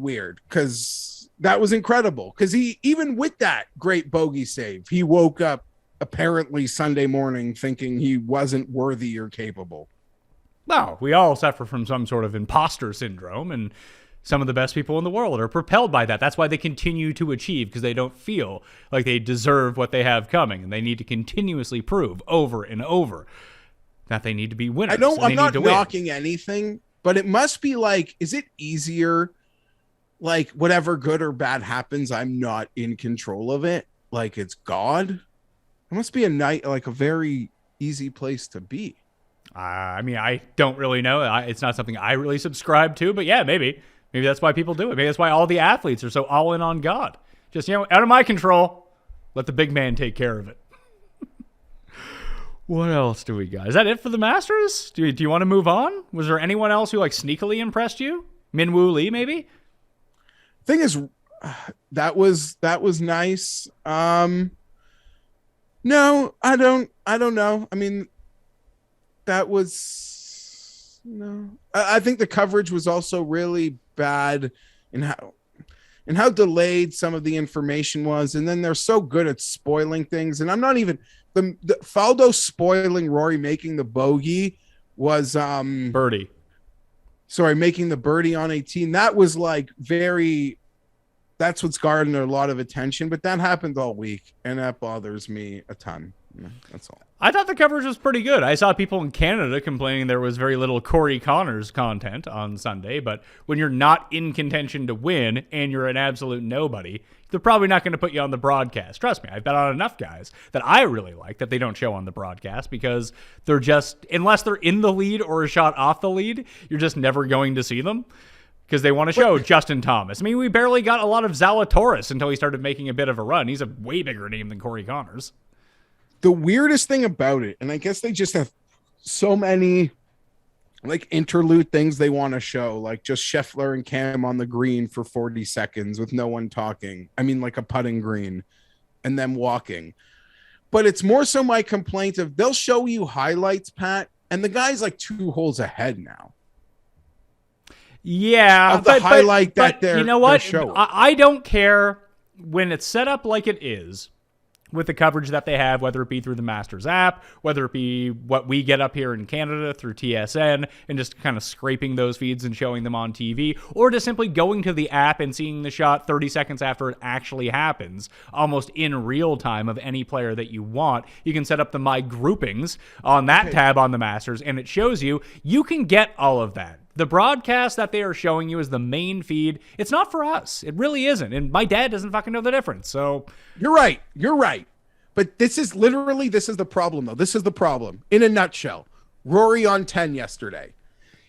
[SPEAKER 4] weird because that was incredible. Because he, even with that great bogey save, he woke up apparently Sunday morning thinking he wasn't worthy or capable.
[SPEAKER 3] No, we all suffer from some sort of imposter syndrome, and some of the best people in the world are propelled by that. That's why they continue to achieve, because they don't feel like they deserve what they have coming, and they need to continuously prove over and over that they need to be winners.
[SPEAKER 4] I'm not knocking anything, but it must be like, is it easier? Like, whatever good or bad happens, I'm not in control of it. Like, it's God. It must be a very easy place to be.
[SPEAKER 3] I don't really know. It's not something I really subscribe to, but yeah, maybe that's why people do it. Maybe that's why all the athletes are so all in on God. Just, out of my control. Let the big man take care of it. What else do we got? Is that it for the Masters? Do you want to move on? Was there anyone else who sneakily impressed you? Min Woo Lee, maybe?
[SPEAKER 4] Thing is, that was nice. No, I don't know. I mean, that was no. I think the coverage was also really bad in how delayed some of the information was, and then they're so good at spoiling things. And I'm not even the Faldo spoiling Rory making the bogey was
[SPEAKER 3] birdie.
[SPEAKER 4] Sorry, making the birdie on 18. That was very That's what's garnered a lot of attention, but that happened all week, and that bothers me a ton. That's all.
[SPEAKER 3] I thought the coverage was pretty good. I saw people in Canada complaining there was very little Corey Connors content on Sunday, but when you're not in contention to win and you're an absolute nobody, they're probably not going to put you on the broadcast. Trust me, I've bet on enough guys that I really like that they don't show on the broadcast because they're just, unless they're in the lead or a shot off the lead, you're just never going to see them because they want to show Justin Thomas. I mean, we barely got a lot of Zalatoris until he started making a bit of a run. He's a way bigger name than Corey Connors.
[SPEAKER 4] The weirdest thing about it, and I guess they just have so many like interlude things they want to show, like just Scheffler and Cam on the green for 40 seconds with no one talking. I mean, like a putting green and them walking. But it's more so my complaint of they'll show you highlights, Pat, and the guy's like 2 holes ahead now.
[SPEAKER 3] Yeah.
[SPEAKER 4] Of the highlight that they're,
[SPEAKER 3] you know what?
[SPEAKER 4] showing.
[SPEAKER 3] I don't care when it's set up like it is, with the coverage that they have, whether it be through the Masters app, whether it be what we get up here in Canada through TSN and just kind of scraping those feeds and showing them on TV, or just simply going to the app and seeing the shot 30 seconds after it actually happens, almost in real time of any player that you want. You can set up the My Groupings on that tab on the Masters, and it shows you can get all of that. The broadcast that they are showing you is the main feed. It's not for us. It really isn't. And my dad doesn't fucking know the difference. So
[SPEAKER 4] You're right. But this is the problem, though. This is the problem. In a nutshell, Rory on 10 yesterday.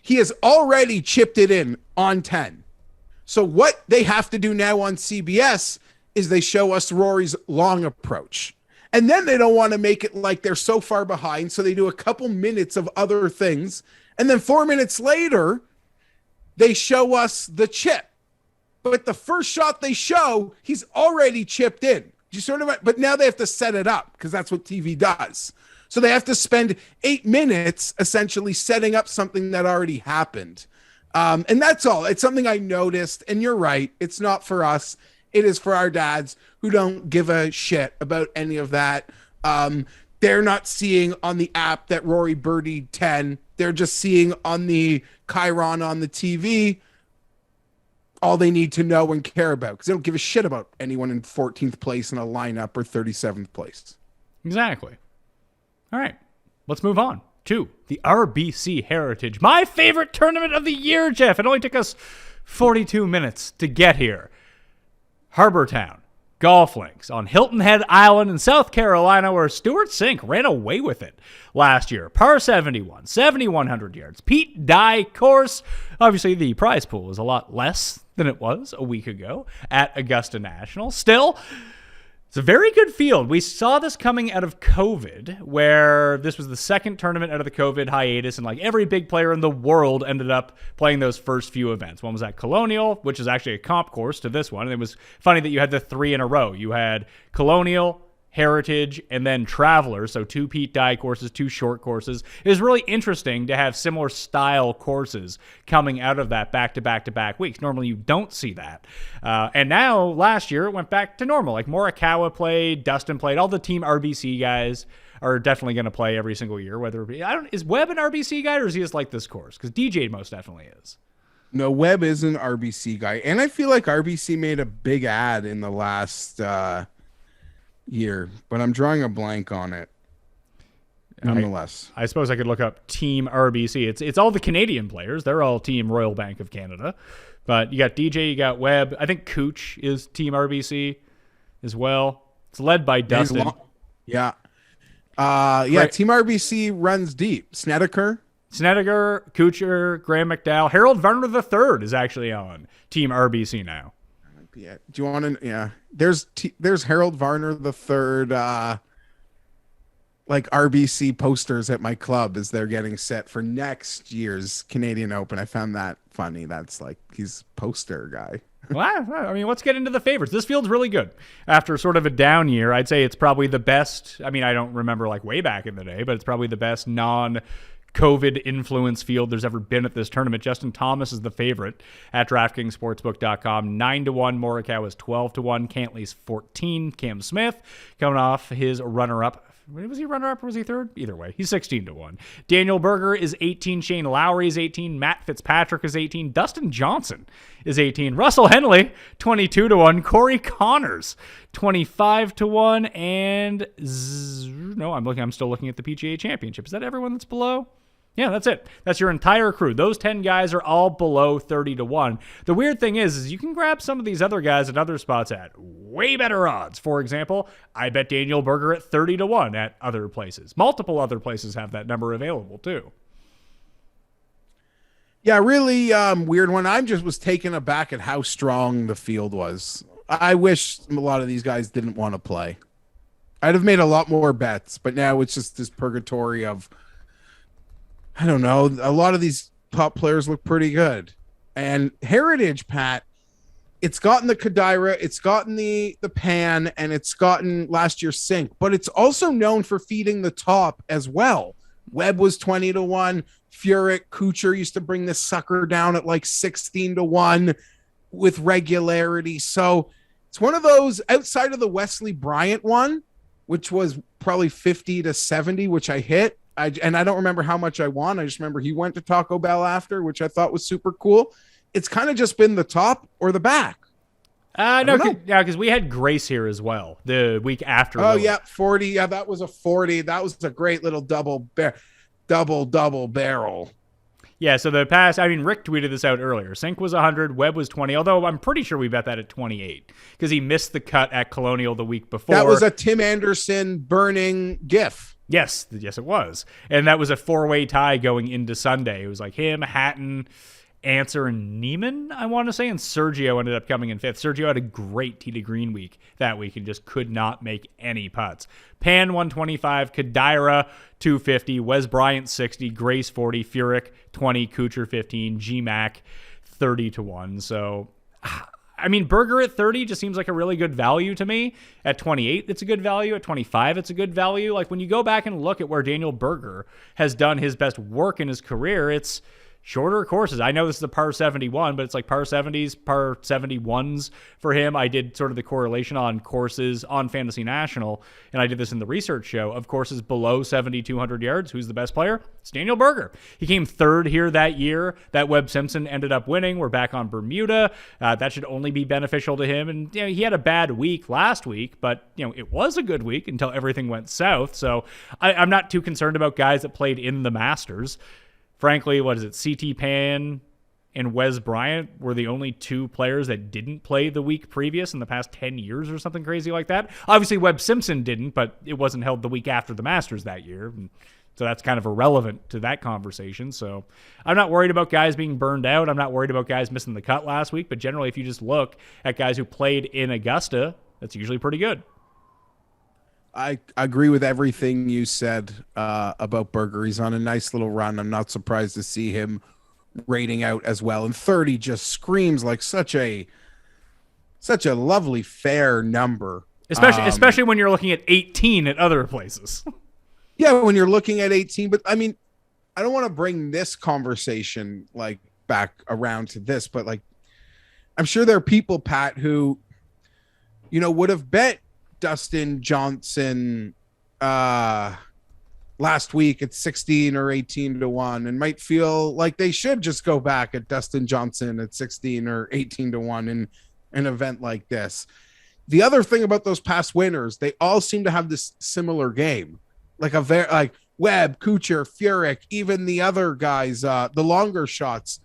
[SPEAKER 4] He has already chipped it in on 10. So what they have to do now on CBS is they show us Rory's long approach. And then they don't want to make it like they're so far behind. So they do a couple minutes of other things. And then 4 minutes later, they show us the chip. But the first shot they show, he's already chipped in. But now they have to set it up because that's what TV does. So they have to spend 8 minutes essentially setting up something that already happened. And that's all. It's something I noticed. And you're right. It's not for us. It is for our dads who don't give a shit about any of that. They're not seeing on the app that Rory birdied 10. They're just seeing on the Chiron on the TV all they need to know and care about because they don't give a shit about anyone in 14th place in a lineup or 37th place.
[SPEAKER 3] Exactly. All right, let's move on to the RBC Heritage, my favorite tournament of the year, Jeff. It only took us 42 minutes to get here. Harbour Town Golf Links on Hilton Head Island in South Carolina, where Stuart Sink ran away with it last year. Par 71, 7,100 yards. Pete Dye course. Obviously, the prize pool is a lot less than it was a week ago at Augusta National. Still, it's a very good field. We saw this coming out of COVID, where this was the second tournament out of the COVID hiatus, and like every big player in the world ended up playing those first few events. One was at Colonial, which is actually a comp course to this one. And it was funny that you had the 3 in a row. You had Colonial, Heritage, and then Traveler. So 2 Pete Dye courses, 2 short courses. It was really interesting to have similar style courses coming out of that back-to-back-to-back weeks. Normally you don't see that. And now, last year, it went back to normal. Like Morikawa played, Dustin played, all the Team RBC guys are definitely going to play every single year. Whether it be, is Webb an RBC guy or is he just like this course? Because DJ most definitely is.
[SPEAKER 4] No, Webb is an RBC guy. And I feel like RBC made a big ad in the last year, but I'm drawing a blank on it. Nonetheless,
[SPEAKER 3] I suppose I could look up Team RBC. It's all the Canadian players. They're all Team Royal Bank of Canada. But you got DJ, you got Webb. I think Cooch is Team RBC as well. It's led by Dustin.
[SPEAKER 4] Yeah. Team RBC runs deep. Snedeker, Kuchar, Graham McDowell. Harold Varner III is actually on Team RBC now. Do you want to? Yeah, there's Harold Varner III, like RBC posters at my club as they're getting set for next year's Canadian Open. I found that funny. That's like he's poster guy.
[SPEAKER 3] Well, I mean, let's get into the favorites. This field's really good. After sort of a down year, I'd say it's probably the best. I mean, I don't remember like way back in the day, but it's probably the best non-COVID influence field there's ever been at this tournament. Justin Thomas is the favorite at DraftKingsSportsbook.com. 9-1. Morikawa is 12-1. Cantley's 14. Cam Smith coming off his runner-up Was he runner-up or was he third? Either way, he's 16-1. Daniel Berger is 18. Shane Lowry is 18. Matt Fitzpatrick is 18. Dustin Johnson is 18. Russell Henley, 22-1. Corey Connors, 25-1. And I'm still looking at the PGA Championship. Is that everyone that's below? Yeah, that's it. That's your entire crew. Those 10 guys are all below 30-1. The weird thing is you can grab some of these other guys at other spots at way better odds. For example, I bet Daniel Berger at 30-1 at other places. Multiple other places have that number available too.
[SPEAKER 4] Yeah, really weird one. I just was taken aback at how strong the field was. I wish a lot of these guys didn't want to play. I'd have made a lot more bets, but now it's just this purgatory of, I don't know. A lot of these top players look pretty good. And Heritage, Pat, it's gotten the Kodaira, it's gotten the Pan, and it's gotten last year's Sink. But it's also known for feeding the top as well. Webb was 20-1. Furyk, Kuchar used to bring this sucker down at like 16-1 with regularity. So it's one of those outside of the Wesley Bryant one, which was probably 50-70, which I hit. I don't remember how much I won. I just remember he went to Taco Bell after, which I thought was super cool. It's kind of just been the top or the back.
[SPEAKER 3] No, because we had Grace here as well the week after.
[SPEAKER 4] Oh, yeah, 40. Yeah, that was a 40. That was a great little double barrel.
[SPEAKER 3] Yeah, so the past, Rick tweeted this out earlier. Sink was 100, Webb was 20, although I'm pretty sure we bet that at 28 because he missed the cut at Colonial the week before.
[SPEAKER 4] That was a Tim Anderson burning gif.
[SPEAKER 3] Yes, it was. And that was a four-way tie going into Sunday. It was like him, Hatton, Answer, and Neiman, I want to say, and Sergio ended up coming in fifth. Sergio had a great tee to green week that week and just could not make any putts. Pan 125, Kodaira 250, Wes Bryant 60, Grace 40, Furyk 20, Kuchar 15, G-Mac 30-1. So Berger at 30 just seems like a really good value to me. At 28, it's a good value. At 25, it's a good value. Like when you go back and look at where Daniel Berger has done his best work in his career, it's shorter courses. I know this is a par 71, but it's like par 70s, par 71s for him. I did sort of the correlation on courses on Fantasy National, and I did this in the research show of courses below 7,200 yards. Who's the best player? It's Daniel Berger. He came third here that year that Webb Simpson ended up winning. We're back on Bermuda. That should only be beneficial to him. And he had a bad week last week, but it was a good week until everything went south. So I'm not too concerned about guys that played in the Masters. Frankly, what is it? CT Pan and Wes Bryant were the only two players that didn't play the week previous in the past 10 years or something crazy like that. Obviously, Webb Simpson didn't, but it wasn't held the week after the Masters that year. And so that's kind of irrelevant to that conversation. So I'm not worried about guys being burned out. I'm not worried about guys missing the cut last week. But generally, if you just look at guys who played in Augusta, that's usually pretty good.
[SPEAKER 4] I agree with everything you said about Berger. He's on a nice little run. I'm not surprised to see him rating out as well. And 30 just screams like such a lovely, fair number.
[SPEAKER 3] Especially when you're looking at 18 at other places.
[SPEAKER 4] Yeah, when you're looking at 18. But I don't want to bring this conversation like back around to this, but like I'm sure there are people, Pat, who would have bet Dustin Johnson last week at 16 or 18-1 and might feel like they should just go back at Dustin Johnson at 16 or 18-1 in an event like this. The other thing about those past winners, they all seem to have this similar game, like Webb, Kuchar, Furyk, even the other guys, the longer shots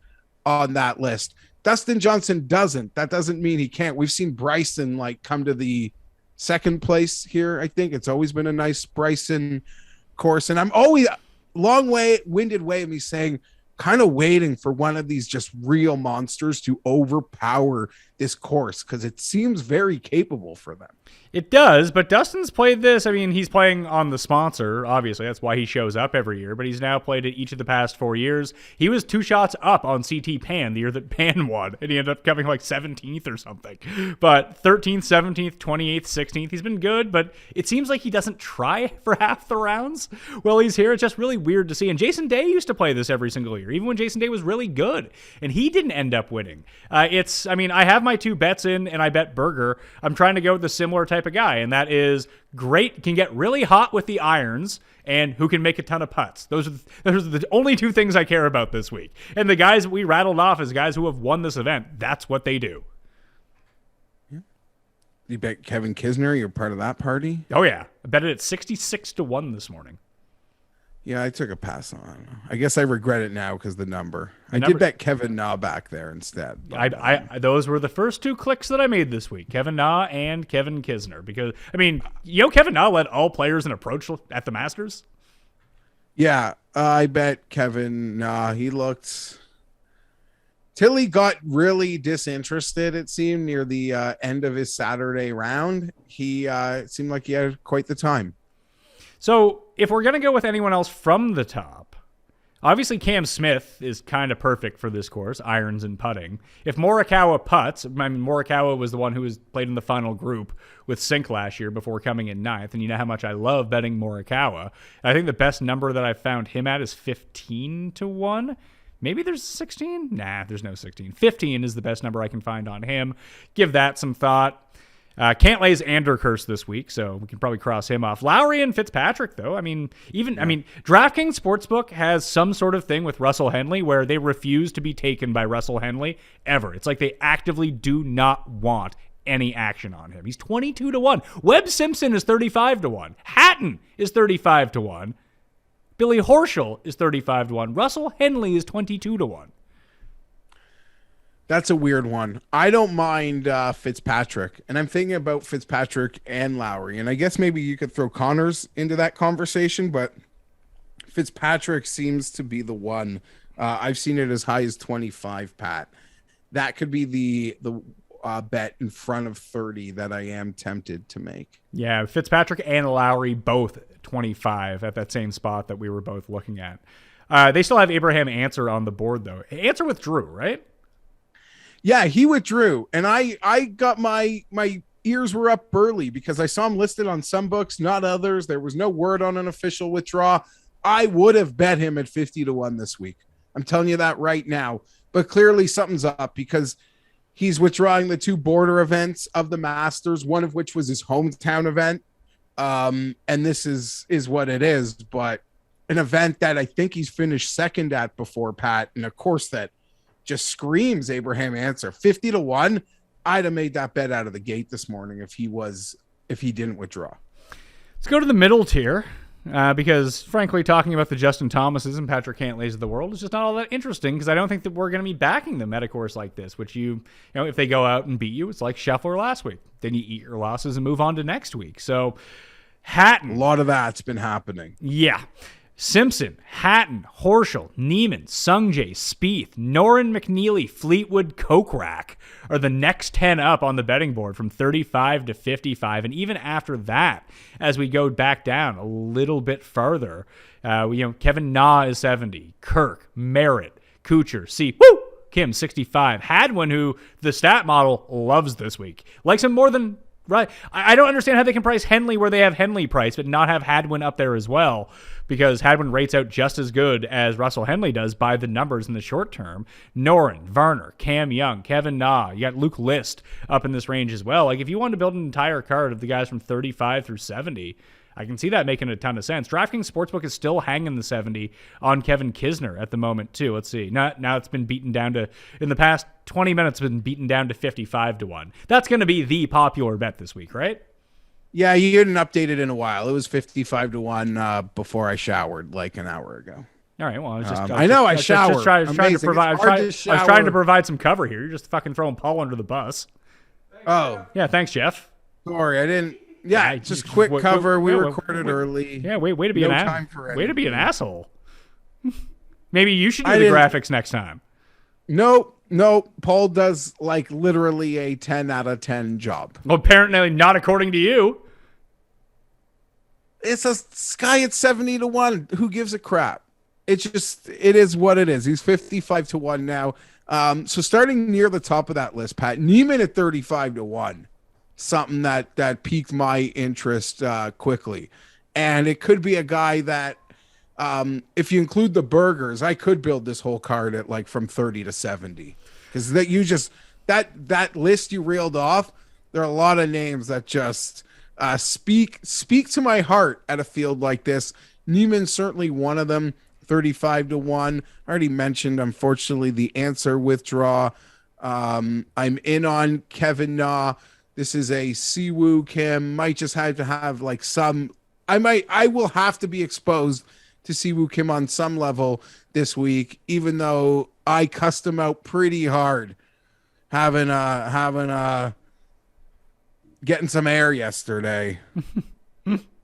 [SPEAKER 4] on that list. Dustin Johnson doesn't. That doesn't mean he can't. We've seen Bryson come to the second place here. I think it's always been a nice Bryson course. And I'm always winded way of me saying, kind of waiting for one of these just real monsters to overpower this course because it seems very capable for them.
[SPEAKER 3] It does, but Dustin's played this. He's playing on the sponsor, obviously. That's why he shows up every year, but he's now played it each of the past 4 years. He was 2 shots up on CT Pan the year that Pan won, and he ended up coming like 17th or something. But 13th, 17th, 28th, 16th, he's been good, but it seems like he doesn't try for half the rounds while he's here. It's just really weird to see. And Jason Day used to play this every single year. year, even when Jason Day was really good, and he didn't end up winning. I have my 2 bets in, and I bet Berger. I'm trying to go with a similar type of guy, and that is great, can get really hot with the irons, and who can make a ton of putts. Those are the only 2 things I care about this week. And the guys we rattled off as guys who have won this event, that's what they do.
[SPEAKER 4] You bet Kevin Kisner, you're part of that party?
[SPEAKER 3] Oh, yeah. I bet it at 66-1 this morning.
[SPEAKER 4] Yeah, I took a pass on. I guess I regret it now because the number. I did bet Kevin Na back there instead.
[SPEAKER 3] Those were the first 2 clicks that I made this week. Kevin Na and Kevin Kisner. Because, Kevin Na led all players in approach at the Masters?
[SPEAKER 4] Yeah, I bet Kevin Na. He looked... Till he got really disinterested, it seemed, near the end of his Saturday round. It seemed like he had quite the time.
[SPEAKER 3] So if we're going to go with anyone else from the top, obviously Cam Smith is kind of perfect for this course, irons and putting. If Morikawa putts, Morikawa was the one who was played in the final group with Sink last year before coming in 9th, and you know how much I love betting Morikawa. I think the best number that I've found him at is 15-1. Maybe there's 16? Nah, there's no 16. 15 is the best number I can find on him. Give that some thought. Cantlay's Anderkurst this week, so we can probably cross him off. Lowry and Fitzpatrick, though. DraftKings Sportsbook has some sort of thing with Russell Henley where they refuse to be taken by Russell Henley ever. It's like they actively do not want any action on him. He's 22-1. Webb Simpson is 35-1. Hatton is 35-1. Billy Horschel is 35-1. Russell Henley is 22-1.
[SPEAKER 4] That's a weird one. I don't mind Fitzpatrick, and I'm thinking about Fitzpatrick and Lowry, and I guess maybe you could throw Connors into that conversation, but Fitzpatrick seems to be the one. I've seen it as high as 25, Pat. That could be the bet in front of 30 that I am tempted to make.
[SPEAKER 3] Yeah, Fitzpatrick and Lowry both 25 at that same spot that we were both looking at. They still have Abraham Answer on the board, though. Answer withdrew, right?
[SPEAKER 4] Yeah, he withdrew, and I got my ears were up early because I saw him listed on some books, not others. There was no word on an official withdrawal. I would have bet him at 50-1 this week. I'm telling you that right now. But clearly something's up because he's withdrawing the 2 border events of the Masters, one of which was his hometown event. And this is what it is. But an event that I think he's finished second at before, Pat, and a course that just screams Abraham Answer. 50-1. I'd have made that bet out of the gate this morning if he didn't withdraw.
[SPEAKER 3] Let's go to the middle tier. Because, frankly, talking about the Justin Thomases and Patrick Cantlays of the world is just not all that interesting because I don't think that we're going to be backing them at a course like this, which if they go out and beat you, it's like Scheffler last week. Then you eat your losses and move on to next week. So, Hatton.
[SPEAKER 4] A lot of that's been happening.
[SPEAKER 3] Yeah. Simpson, Hatton, Horschel, Neiman, Sungjae, Spieth, Noren McNeely, Fleetwood, Kokrak are the next 10 up on the betting board from 35 to 55. And even after that, as we go back down a little bit farther, Kevin Na is 70, Kirk, Merritt, Kuchar, Kim, 65. Hadwin, who the stat model loves this week, likes him more than... Right. I don't understand how they can price Henley where they have Henley price, but not have Hadwin up there as well, because Hadwin rates out just as good as Russell Henley does by the numbers in the short term. Noren, Varner, Cam Young, Kevin Na, you got Luke List up in this range as well. Like if you wanted to build an entire card of the guys from 35 through 70, I can see that making a ton of sense. DraftKings Sportsbook is still hanging the 70 on Kevin Kisner at the moment, too. Let's see. Now it's been beaten down to, in the past 20 minutes, it's been beaten down to 55-1. That's going to be the popular bet this week, right?
[SPEAKER 4] Yeah, you didn't update it in a while. It was 55-1 before I showered like an hour ago.
[SPEAKER 3] All right. Well, I was just.
[SPEAKER 4] I showered.
[SPEAKER 3] I was trying to provide some cover here. You're just fucking throwing Paul under the bus.
[SPEAKER 4] Oh.
[SPEAKER 3] Yeah. Thanks, Jeff.
[SPEAKER 4] Sorry, I didn't. Yeah, just quick cover. We recorded early.
[SPEAKER 3] Yeah, way to be way to be an asshole. Maybe you should do the graphics next time.
[SPEAKER 4] Nope. Paul does like literally a 10 out of 10 job.
[SPEAKER 3] Well, apparently not according to you.
[SPEAKER 4] It's a Sky at 70-1. Who gives a crap? It is what it is. He's 55-1 now. So starting near the top of that list, Pat, Neiman at 35-1. Something that piqued my interest quickly. And it could be a guy that If you include the burgers, I could build this whole card at like from 30 to 70. Because that you just that list you reeled off, there are a lot of names that just speak to my heart at a field like this. Neiman's certainly one of them. 35 to 1. I already mentioned, unfortunately, the answer withdraw. I'm in on Kevin Na. This is a Siwoo Kim. Might just have to have like some. I will have to be exposed to Siwoo Kim on some level this week, even though I cussed him out pretty hard, having getting some air yesterday.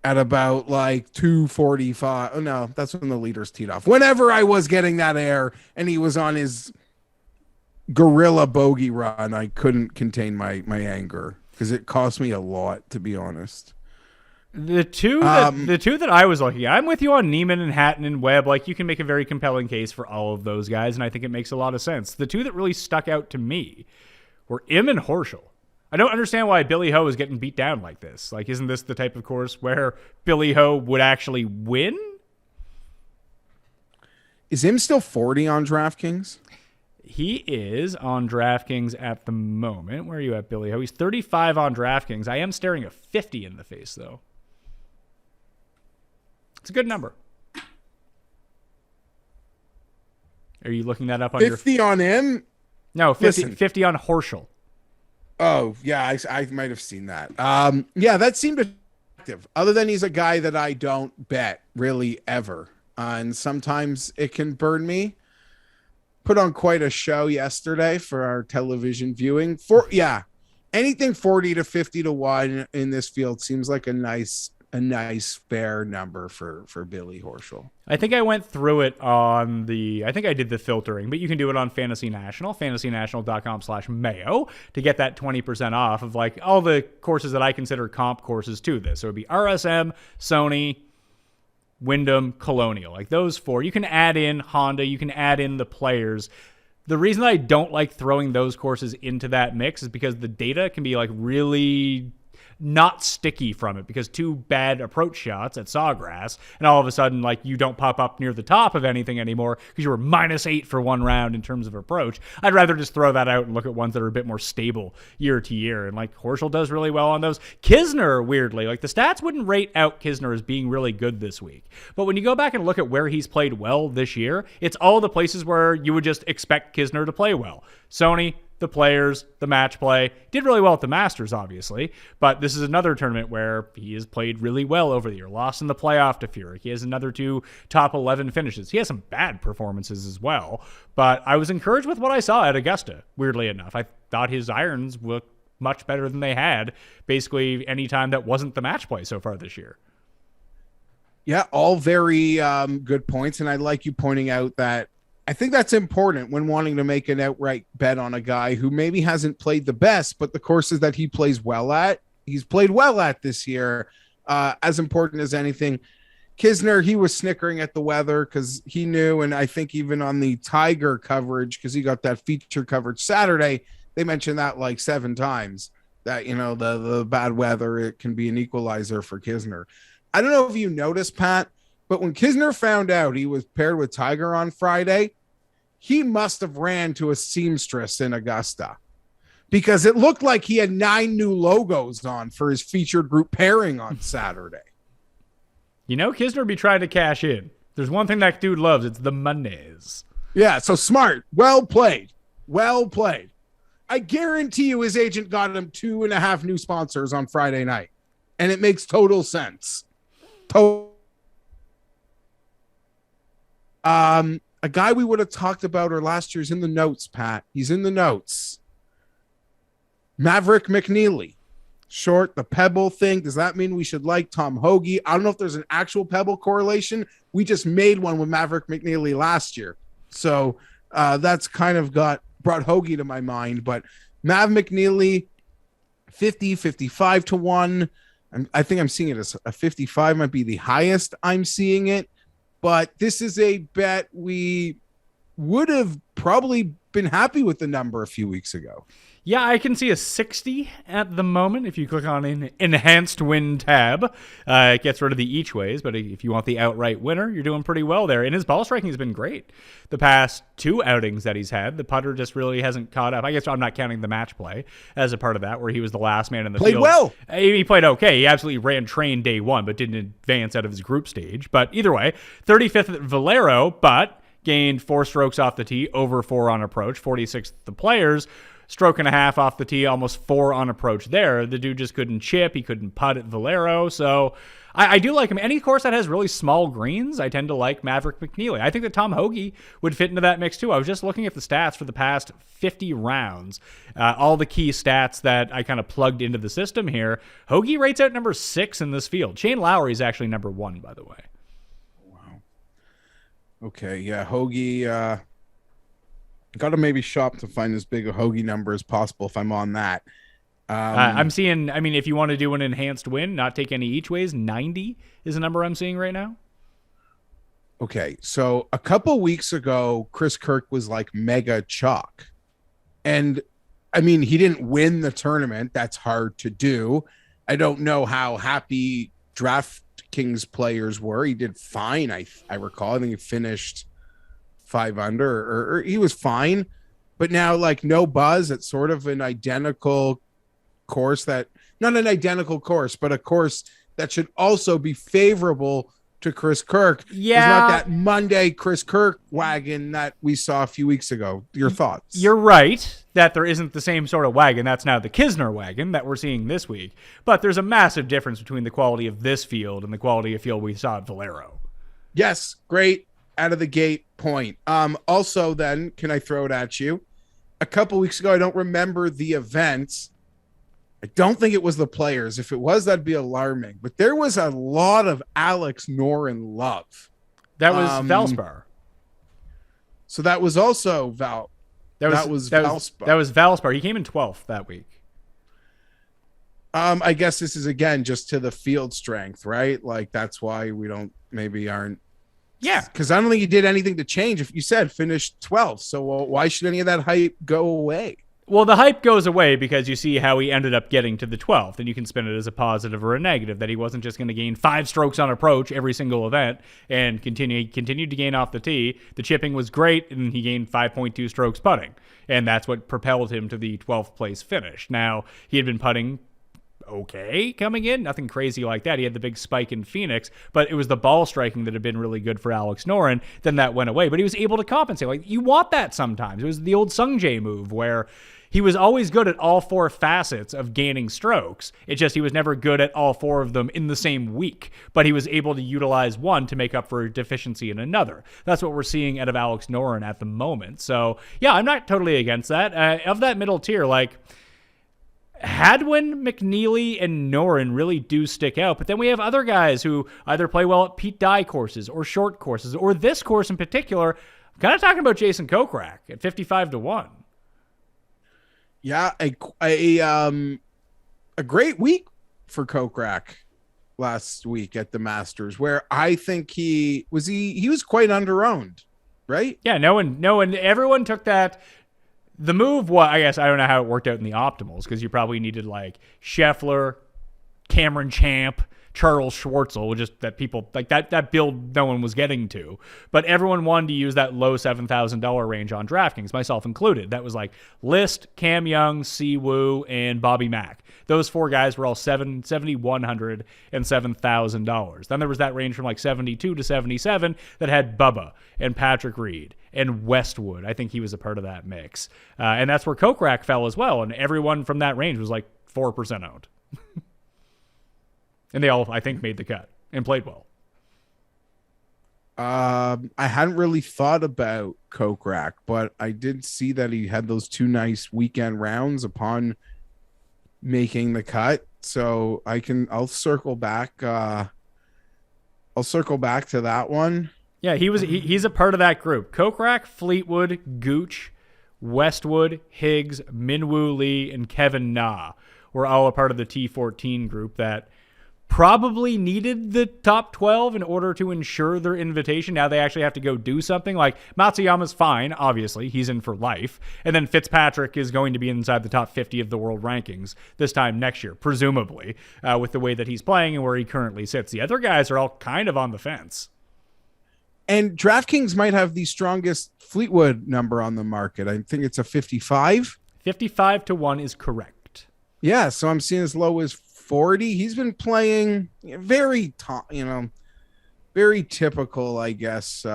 [SPEAKER 4] At about like 2:45. Oh no, that's when the leaders teed off. Whenever I was getting that air and he was on his gorilla bogey run, I couldn't contain my anger because it cost me a lot, to be honest.
[SPEAKER 3] The two that I was looking at, I'm with you on Neiman and Hatton and Webb. Like, you can make a very compelling case for all of those guys, and I think it makes a lot of sense. The two that really stuck out to me were Im and Horschel. I don't understand why Billy Ho is getting beat down like this. Like, isn't this the type of course where Billy Ho would actually win?
[SPEAKER 4] Is Im still 40 on DraftKings?
[SPEAKER 3] He is on DraftKings at the moment. Where are you at, Billy Ho? He's 35 on DraftKings. I am staring a 50 in the face, though. It's a good number. Are you looking that up on
[SPEAKER 4] 50 on Im?
[SPEAKER 3] No, 50 on Horschel.
[SPEAKER 4] Oh, yeah, I might have seen that. Yeah, that seemed attractive. Other than he's a guy that I don't bet really ever. And sometimes it can burn me. Put on quite a show yesterday for our television viewing. Anything 40 to 50 to 1 in this field seems like a nice fair number for Billy Horschel.
[SPEAKER 3] I think I went through it I think I did the filtering, but you can do it on Fantasy National, fantasynational.com/Mayo to get that 20% off of like all the courses that I consider comp courses to this. So it would be RSM, Sony, Wyndham, Colonial, like those four. You can add in Honda, you can add in the players. The reason I don't like throwing those courses into that mix is because the data can be like really not sticky from it, because two bad approach shots at Sawgrass and all of a sudden like you don't pop up near the top of anything anymore because you were -8 for one round in terms of approach. I'd rather just throw that out and look at ones that are a bit more stable year to year, and like Horschel does really well on those. Kisner, weirdly, like the stats wouldn't rate out Kisner as being really good this week, but when you go back and look at where he's played well this year, it's all the places where you would just expect Kisner to play well. Sony, the players, the match play. Did really well at the Masters, obviously, but this is another tournament where he has played really well over the year. Lost in the playoff to Furyk. He has another 2 top 11 finishes. He has some bad performances as well, but I was encouraged with what I saw at Augusta, weirdly enough. I thought his irons looked much better than they had basically any time that wasn't the match play so far this year.
[SPEAKER 4] Yeah, all very good points, and I like you pointing out that I think that's important when wanting to make an outright bet on a guy who maybe hasn't played the best, but the courses that he plays well at, he's played well at this year, as important as anything. Kisner, he was snickering at the weather because he knew, and I think even on the Tiger coverage, because he got that feature coverage Saturday, they mentioned that like 7 times, that, you know, the bad weather, it can be an equalizer for Kisner. I don't know if you noticed, Pat, but when Kisner found out he was paired with Tiger on Friday, he must have ran to a seamstress in Augusta, because it looked like he had 9 new logos on for his featured group pairing on Saturday.
[SPEAKER 3] You know, Kisner be trying to cash in. There's one thing that dude loves. It's the monies.
[SPEAKER 4] Yeah, so smart. Well played. Well played. I guarantee you his agent got him 2.5 new sponsors on Friday night, and it makes total sense. A guy we would have talked about or last year's in the notes, Pat. He's in the notes. Maverick McNeely. Short, the Pebble thing. Does that mean we should like Tom Hoagie? I don't know if there's an actual Pebble correlation. We just made one with Maverick McNeely last year. So that's kind of brought Hoagie to my mind. But Mav McNeely, 50, 55 to 1. I think I'm seeing it as a 55 might be the highest I'm seeing it. But this is a bet we would have probably been happy with the number a few weeks ago.
[SPEAKER 3] Yeah, I can see a 60 at the moment if you click on an enhanced win tab. It gets rid of the each ways, but if you want the outright winner, you're doing pretty well there. And his ball striking has been great. The past 2 outings that he's had, the putter just really hasn't caught up. I guess I'm not counting the match play as a part of that, where he was the last man in the field.
[SPEAKER 4] Played well.
[SPEAKER 3] He played okay. He absolutely ran train day 1, but didn't advance out of his group stage. But either way, 35th at Valero, but gained 4 strokes off the tee, over 4 on approach, 46th at the Players. Stroke and a half off the tee, almost 4 on approach there. The dude just couldn't chip. He couldn't putt at Valero. So I do like him. Any course that has really small greens, I tend to like Maverick McNeely. I think that Tom Hoagie would fit into that mix too. I was just looking at the stats for the past 50 rounds. All the key stats that I kind of plugged into the system here. Hoagie rates out number 6 in this field. Shane Lowry is actually number 1, by the way.
[SPEAKER 4] Wow. Okay, yeah, Hoagie... Got to maybe shop to find as big a Hoagie number as possible if I'm on that.
[SPEAKER 3] I'm seeing, I mean, if you want to do an enhanced win, not take any each ways, 90 is a number I'm seeing right now.
[SPEAKER 4] Okay, so a couple weeks ago, Chris Kirk was like mega chalk. And, I mean, he didn't win the tournament. That's hard to do. I don't know how happy DraftKings players were. He did fine, I recall. I think he finished 5 under, or he was fine, but now like no buzz at sort of an identical course, that not an identical course, but a course that should also be favorable to Chris Kirk.
[SPEAKER 3] Yeah,
[SPEAKER 4] it's not that Monday Chris Kirk wagon that we saw a few weeks ago. Your thoughts?
[SPEAKER 3] You're right that there isn't the same sort of wagon. That's now the Kisner wagon that we're seeing this week, but there's a massive difference between the quality of this field and the quality of field we saw at Valero.
[SPEAKER 4] Yes, great out of the gate point. Also then, can I throw it at you? A couple weeks ago, I don't remember the event. I don't think it was the Players. If it was, that'd be alarming. But there was a lot of Alex Noren love.
[SPEAKER 3] That was Valspar.
[SPEAKER 4] So that was also Valspar.
[SPEAKER 3] That was Valspar. He came in 12th that week.
[SPEAKER 4] I guess this is again just to the field strength, right? Like that's why we aren't.
[SPEAKER 3] Yeah,
[SPEAKER 4] because I don't think he did anything to change. If you said finished 12th, so why should any of that hype go away?
[SPEAKER 3] Well, the hype goes away because you see how he ended up getting to the 12th, and you can spin it as a positive or a negative, that he wasn't just going to gain 5 strokes on approach every single event and continued to gain off the tee. The chipping was great, and he gained 5.2 strokes putting, and that's what propelled him to the 12th place finish. Now, he had been putting okay coming in, nothing crazy like that. He had the big spike in Phoenix, but it was the ball striking that had been really good for Alex Noren. Then that went away, but he was able to compensate. Like, you want that sometimes. It was the old Sungjae move where he was always good at all 4 facets of gaining strokes. It's just he was never good at all 4 of them in the same week, but he was able to utilize one to make up for a deficiency in another. That's what we're seeing out of Alex Noren at the moment. So yeah, I'm not totally against that. Of that middle tier, like Hadwin, McNeely, and Noren really do stick out, but then we have other guys who either play well at Pete Dye courses or short courses, or this course in particular. I'm kind of talking about Jason Kokrak at 55-1.
[SPEAKER 4] Yeah, a great week for Kokrak last week at the Masters, where I think he was quite underowned, right?
[SPEAKER 3] Yeah, no one, everyone took that. The move, I guess I don't know how it worked out in the optimals, because you probably needed like Scheffler, Cameron Champ, Charles Schwartzel, just that people like that build no one was getting to. But everyone wanted to use that low $7,000 range on DraftKings, myself included. That was like List, Cam Young, Si Woo, and Bobby Mack. Those 4 guys were all $7,100 and $7,000. Then there was that range from like 72 to 77 that had Bubba and Patrick Reed and Westwood. I think he was a part of that mix. And that's where Kokrak fell as well. And everyone from that range was like 4% owned. And they all, I think, made the cut and played well.
[SPEAKER 4] I hadn't really thought about Kokrak, but I did see that he had those 2 nice weekend rounds upon making the cut. So I'll circle back. I'll circle back to that one.
[SPEAKER 3] Yeah, he's a part of that group. Kokrak, Fleetwood, Gooch, Westwood, Higgs, Minwoo Lee, and Kevin Na were all a part of the T14 group that probably needed the top 12 in order to ensure their invitation. Now they actually have to go do something. Like Matsuyama's fine, obviously. He's in for life. And then Fitzpatrick is going to be inside the top 50 of the world rankings this time next year, presumably, with the way that he's playing and where he currently sits. The other guys are all kind of on the fence.
[SPEAKER 4] And DraftKings might have the strongest Fleetwood number on the market. I think it's a 55.
[SPEAKER 3] 55-1 is correct.
[SPEAKER 4] Yeah, so I'm seeing as low as 40. He's been playing very typical, I guess.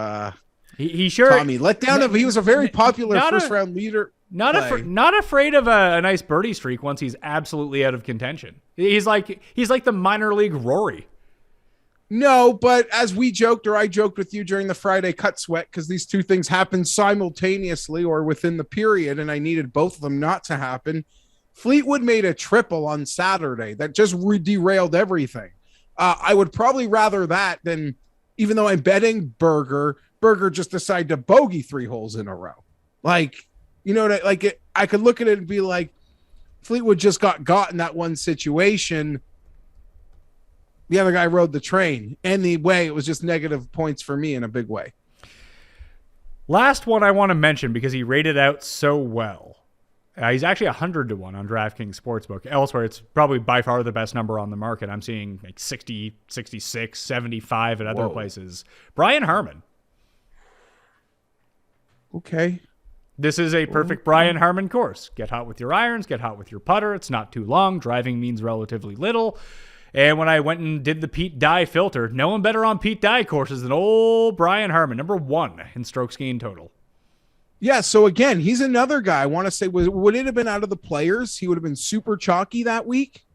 [SPEAKER 3] He sure
[SPEAKER 4] Tommy let down. He was a very popular first round leader.
[SPEAKER 3] Not afraid of a nice birdie streak once he's absolutely out of contention. He's like the minor league Rory.
[SPEAKER 4] No, but as we joked, or I joked with you during the Friday cut sweat, because these two things happened simultaneously or within the period, and I needed both of them not to happen. Fleetwood made a triple on Saturday that just derailed everything. I would probably rather that than, even though I'm betting Berger just decided to bogey 3 holes in a row. Like, you know, I could look at it and be like, Fleetwood just got in that one situation. The other guy rode the train. Anyway, it was just negative points for me in a big way.
[SPEAKER 3] Last one I want to mention because he rated out so well. He's actually 100-1 on DraftKings Sportsbook. Elsewhere, it's probably by far the best number on the market. I'm seeing like 60, 66, 75 at other places. Brian Harman.
[SPEAKER 4] Okay.
[SPEAKER 3] This is a perfect Brian Harman course. Get hot with your irons, get hot with your putter. It's not too long. Driving means relatively little. And when I went and did the Pete Dye filter, no one better on Pete Dye courses than old Brian Harman, number 1 in strokes gained total.
[SPEAKER 4] Yeah, so again, he's another guy. I want to say, would it have been out of the Players? He would have been super chalky that week.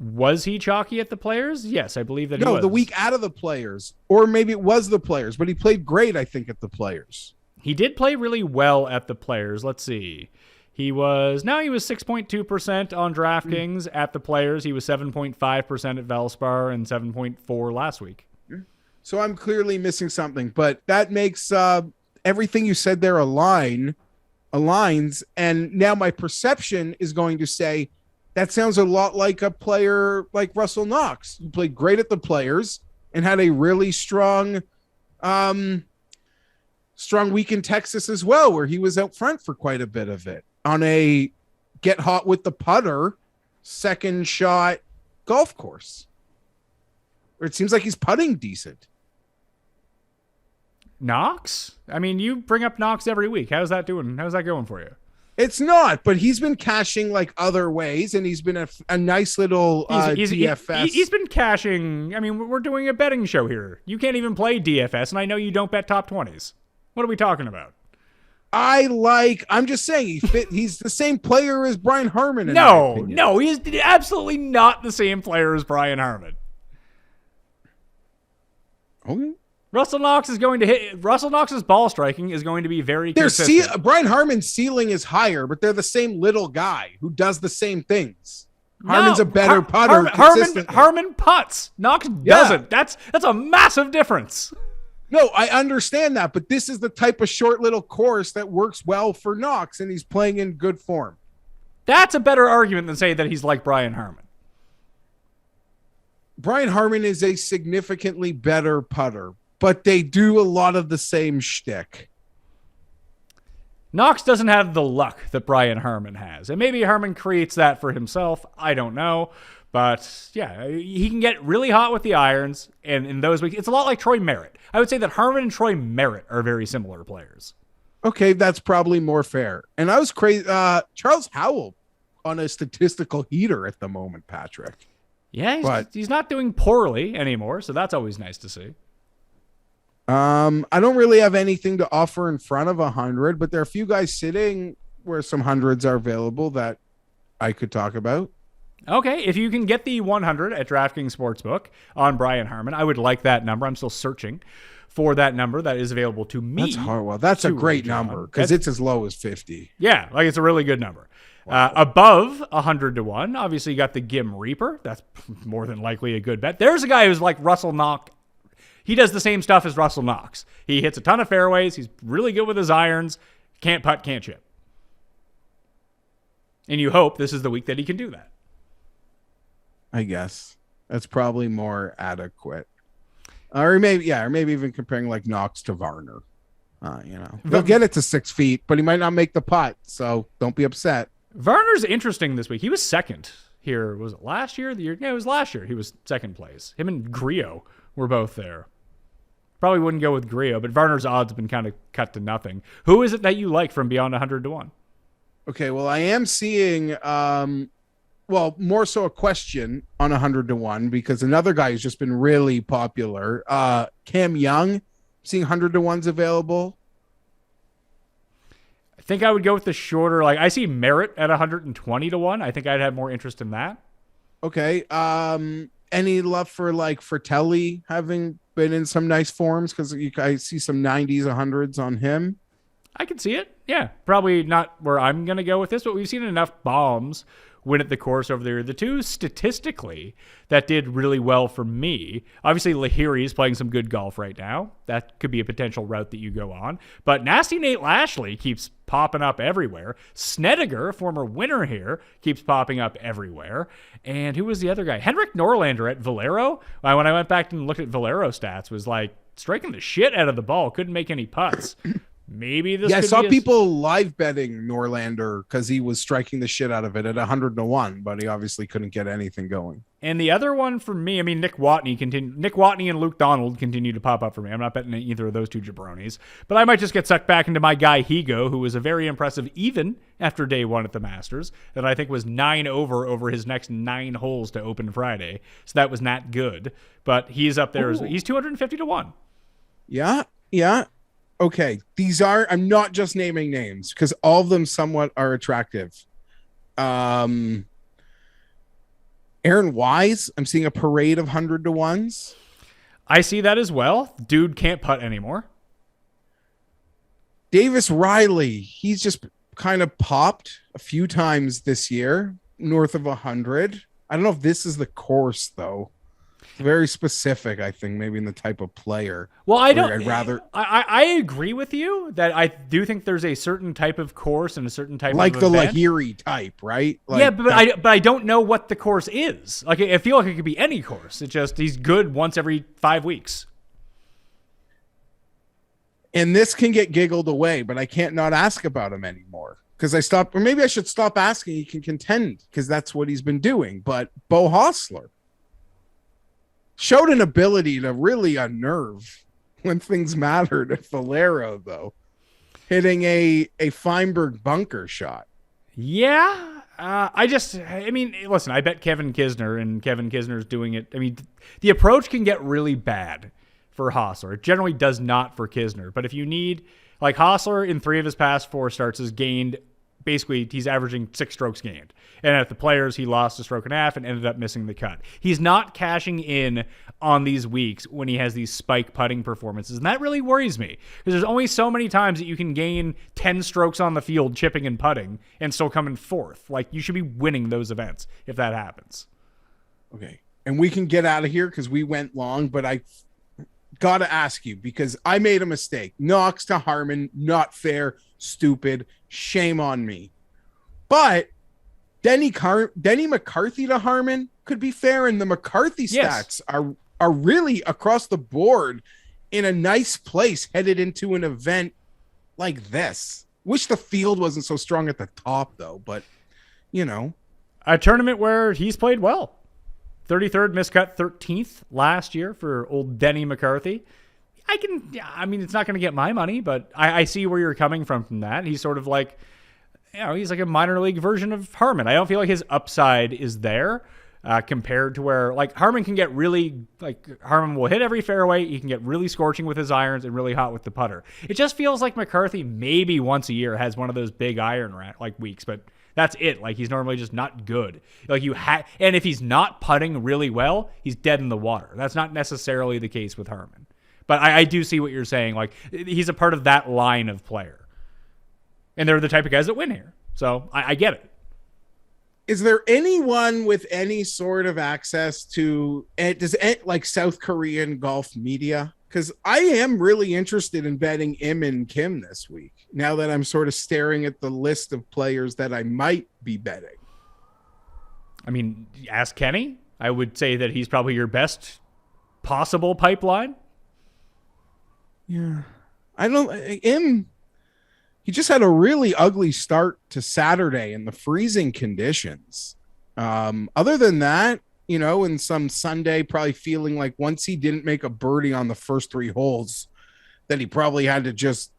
[SPEAKER 3] Was he chalky at the Players? Yes, I believe that he was.
[SPEAKER 4] No, the week out of the Players. Or maybe it was the Players, but he played great, I think, at the Players.
[SPEAKER 3] He did play really well at the Players. Let's see. He was 6.2% on DraftKings at the Players. He was 7.5% at Valspar and 7.4% last week.
[SPEAKER 4] So I'm clearly missing something, but that makes everything you said there aligns. And now my perception is going to say that sounds a lot like a player like Russell Knox, who played great at the Players and had a really strong week in Texas as well, where he was out front for quite a bit of it on a get hot with the putter second shot golf course, where it seems like he's putting decent.
[SPEAKER 3] Knox? I mean, you bring up Knox every week. How's that doing? How's that going for you?
[SPEAKER 4] It's not, but he's been cashing like other ways, and he's been a nice little DFS.
[SPEAKER 3] He's been cashing. I mean, we're doing a betting show here. You can't even play DFS, and I know you don't bet top 20s. What are we talking about?
[SPEAKER 4] I'm just saying he's the same player as Brian Harman.
[SPEAKER 3] No, he is absolutely not the same player as Brian Harman.
[SPEAKER 4] Okay.
[SPEAKER 3] Russell Knox's ball striking is going to be very consistent.
[SPEAKER 4] Brian Harman's ceiling is higher, but they're the same little guy who does the same things. Harman's a better putter.
[SPEAKER 3] Harman putts. Knox doesn't. That's a massive difference.
[SPEAKER 4] No, I understand that, but this is the type of short little course that works well for Knox, and he's playing in good form.
[SPEAKER 3] That's a better argument than saying that he's like Brian Harman.
[SPEAKER 4] Brian Harman is a significantly better putter, but they do a lot of the same shtick.
[SPEAKER 3] Knox doesn't have the luck that Brian Harman has, and maybe Harman creates that for himself. I don't know. But, yeah, he can get really hot with the irons, and in those weeks, it's a lot like Troy Merritt. I would say that Harman and Troy Merritt are very similar players.
[SPEAKER 4] Okay, that's probably more fair. And I was crazy. Charles Howell on a statistical heater at the moment, Patrick.
[SPEAKER 3] Yeah, he's not doing poorly anymore, so that's always nice to see.
[SPEAKER 4] I don't really have anything to offer in front of 100, but there are a few guys sitting where some hundreds are available that I could talk about.
[SPEAKER 3] Okay, if you can get the 100 at DraftKings Sportsbook on Brian Harman, I would like that number. I'm still searching for that number that is available to me.
[SPEAKER 4] That's hard. Well, that's a great number because it's as low as 50.
[SPEAKER 3] Yeah, like it's a really good number. Wow. Above 100-1, obviously you got the Gim Reaper. That's more than likely a good bet. There's a guy who's like Russell Knox. He does the same stuff as Russell Knox. He hits a ton of fairways. He's really good with his irons. Can't putt, can't chip. And you hope this is the week that he can do that.
[SPEAKER 4] I guess. That's probably more adequate. Or maybe even comparing like Knox to Varner. They'll get it to 6 feet, but he might not make the putt, so don't be upset.
[SPEAKER 3] Varner's interesting this week. He was second here. Was it last year? The year? Yeah, it was last year. He was second place. Him and Griot were both there. Probably wouldn't go with Griot, but Varner's odds have been kind of cut to nothing. Who is it that you like from beyond 100 to 1?
[SPEAKER 4] Okay, well, I am seeing, more so a question on 100 to 1 because another guy who's just been really popular, Cam Young, seeing 100 to 1s available.
[SPEAKER 3] I think I would go with the shorter. Like I see Merritt at 120 to 1. I think I'd have more interest in that.
[SPEAKER 4] Okay. Any love for like Fratelli having been in some nice forms? Because I see some 90s, 100s on him.
[SPEAKER 3] I can see it. Yeah, probably not where I'm going to go with this, but we've seen enough bombs win at the course over there. The two statistically that did really well for me, obviously Lahiri is playing some good golf right now. That could be a potential route that you go on. But Nasty Nate Lashley keeps popping up everywhere. Snedeker, former winner here, keeps popping up everywhere. And who was the other guy? Henrik Norlander at Valero. When I went back and looked at Valero stats, was like striking the shit out of the ball. Couldn't make any putts. Maybe this.
[SPEAKER 4] Yeah, I saw people live betting Norlander because he was striking the shit out of it at 100 to 1, but he obviously couldn't get anything going.
[SPEAKER 3] And the other one for me, I mean, Nick Watney and Luke Donald continue to pop up for me. I'm not betting either of those two jabronis, but I might just get sucked back into my guy Higo, who was a very impressive even after day one at the Masters, that I think was 9 over his next 9 holes to open Friday. So that was not good, but he's up there. He's 250 to 1.
[SPEAKER 4] Yeah. Okay, I'm not just naming names because all of them somewhat are attractive. Aaron Wise, I'm seeing a parade of 100 to 1s.
[SPEAKER 3] I see that as well. Dude can't putt anymore.
[SPEAKER 4] Davis Riley, he's just kind of popped a few times this year, north of 100. I don't know if this is the course though. Very specific, I think, maybe in the type of player.
[SPEAKER 3] Well,
[SPEAKER 4] I
[SPEAKER 3] agree with you that I do think there's a certain type of course and a certain type
[SPEAKER 4] like
[SPEAKER 3] of
[SPEAKER 4] the
[SPEAKER 3] event.
[SPEAKER 4] Lahiri type, right? Like
[SPEAKER 3] yeah, but I don't know what the course is. Like I feel like it could be any course. It's just he's good once every 5 weeks.
[SPEAKER 4] And this can get giggled away, but I can't not ask about him anymore because I stopped, or maybe I should stop asking. He can contend because that's what he's been doing. But Bo Hostler showed an ability to really unnerve when things mattered at Valero, though, hitting a Fienberg bunker shot.
[SPEAKER 3] Yeah. Listen, I bet Kevin Kisner, and Kevin Kisner's doing it. I mean, the approach can get really bad for Hostler. It generally does not for Kisner. But if you need, like Hostler in 3 of his past 4 starts has gained, basically he's averaging 6 strokes gained. And at the Players, he lost a stroke and a half and ended up missing the cut. He's not cashing in on these weeks when he has these spike putting performances. And that really worries me because there's only so many times that you can gain 10 strokes on the field chipping and putting and still come in 4th. Like you should be winning those events if that happens.
[SPEAKER 4] Okay. And we can get out of here because we went long, but I got to ask you because I made a mistake. Knox to Harmon, not fair, stupid, shame on me. But Denny McCarthy to Harmon could be fair, and the McCarthy stats are really across the board in a nice place headed into an event like this. Wish the field wasn't so strong at the top, though, but,
[SPEAKER 3] A tournament where he's played well. 33rd, miscut 13th last year for old Denny McCarthy. It's not going to get my money, but I see where you're coming from that. He's sort of like, he's like a minor league version of Harmon. I don't feel like his upside is there compared to where, like, Harmon can get really, like, Harmon will hit every fairway. He can get really scorching with his irons and really hot with the putter. It just feels like McCarthy maybe once a year has one of those big iron weeks, but that's it. Like, he's normally just not good. Like, and if he's not putting really well, he's dead in the water. That's not necessarily the case with Harmon. But I do see what you're saying. Like, he's a part of that line of player. And they're the type of guys that win here. So I get it.
[SPEAKER 4] Is there anyone with any sort of access to like South Korean golf media? Because I am really interested in betting Im and Kim this week. Now that I'm sort of staring at the list of players that I might be betting.
[SPEAKER 3] I mean, ask Kenny. I would say that he's probably your best possible pipeline.
[SPEAKER 4] Yeah. He just had a really ugly start to Saturday in the freezing conditions. Other than that, and some Sunday, probably feeling like once he didn't make a birdie on the first 3 holes, that he probably had to just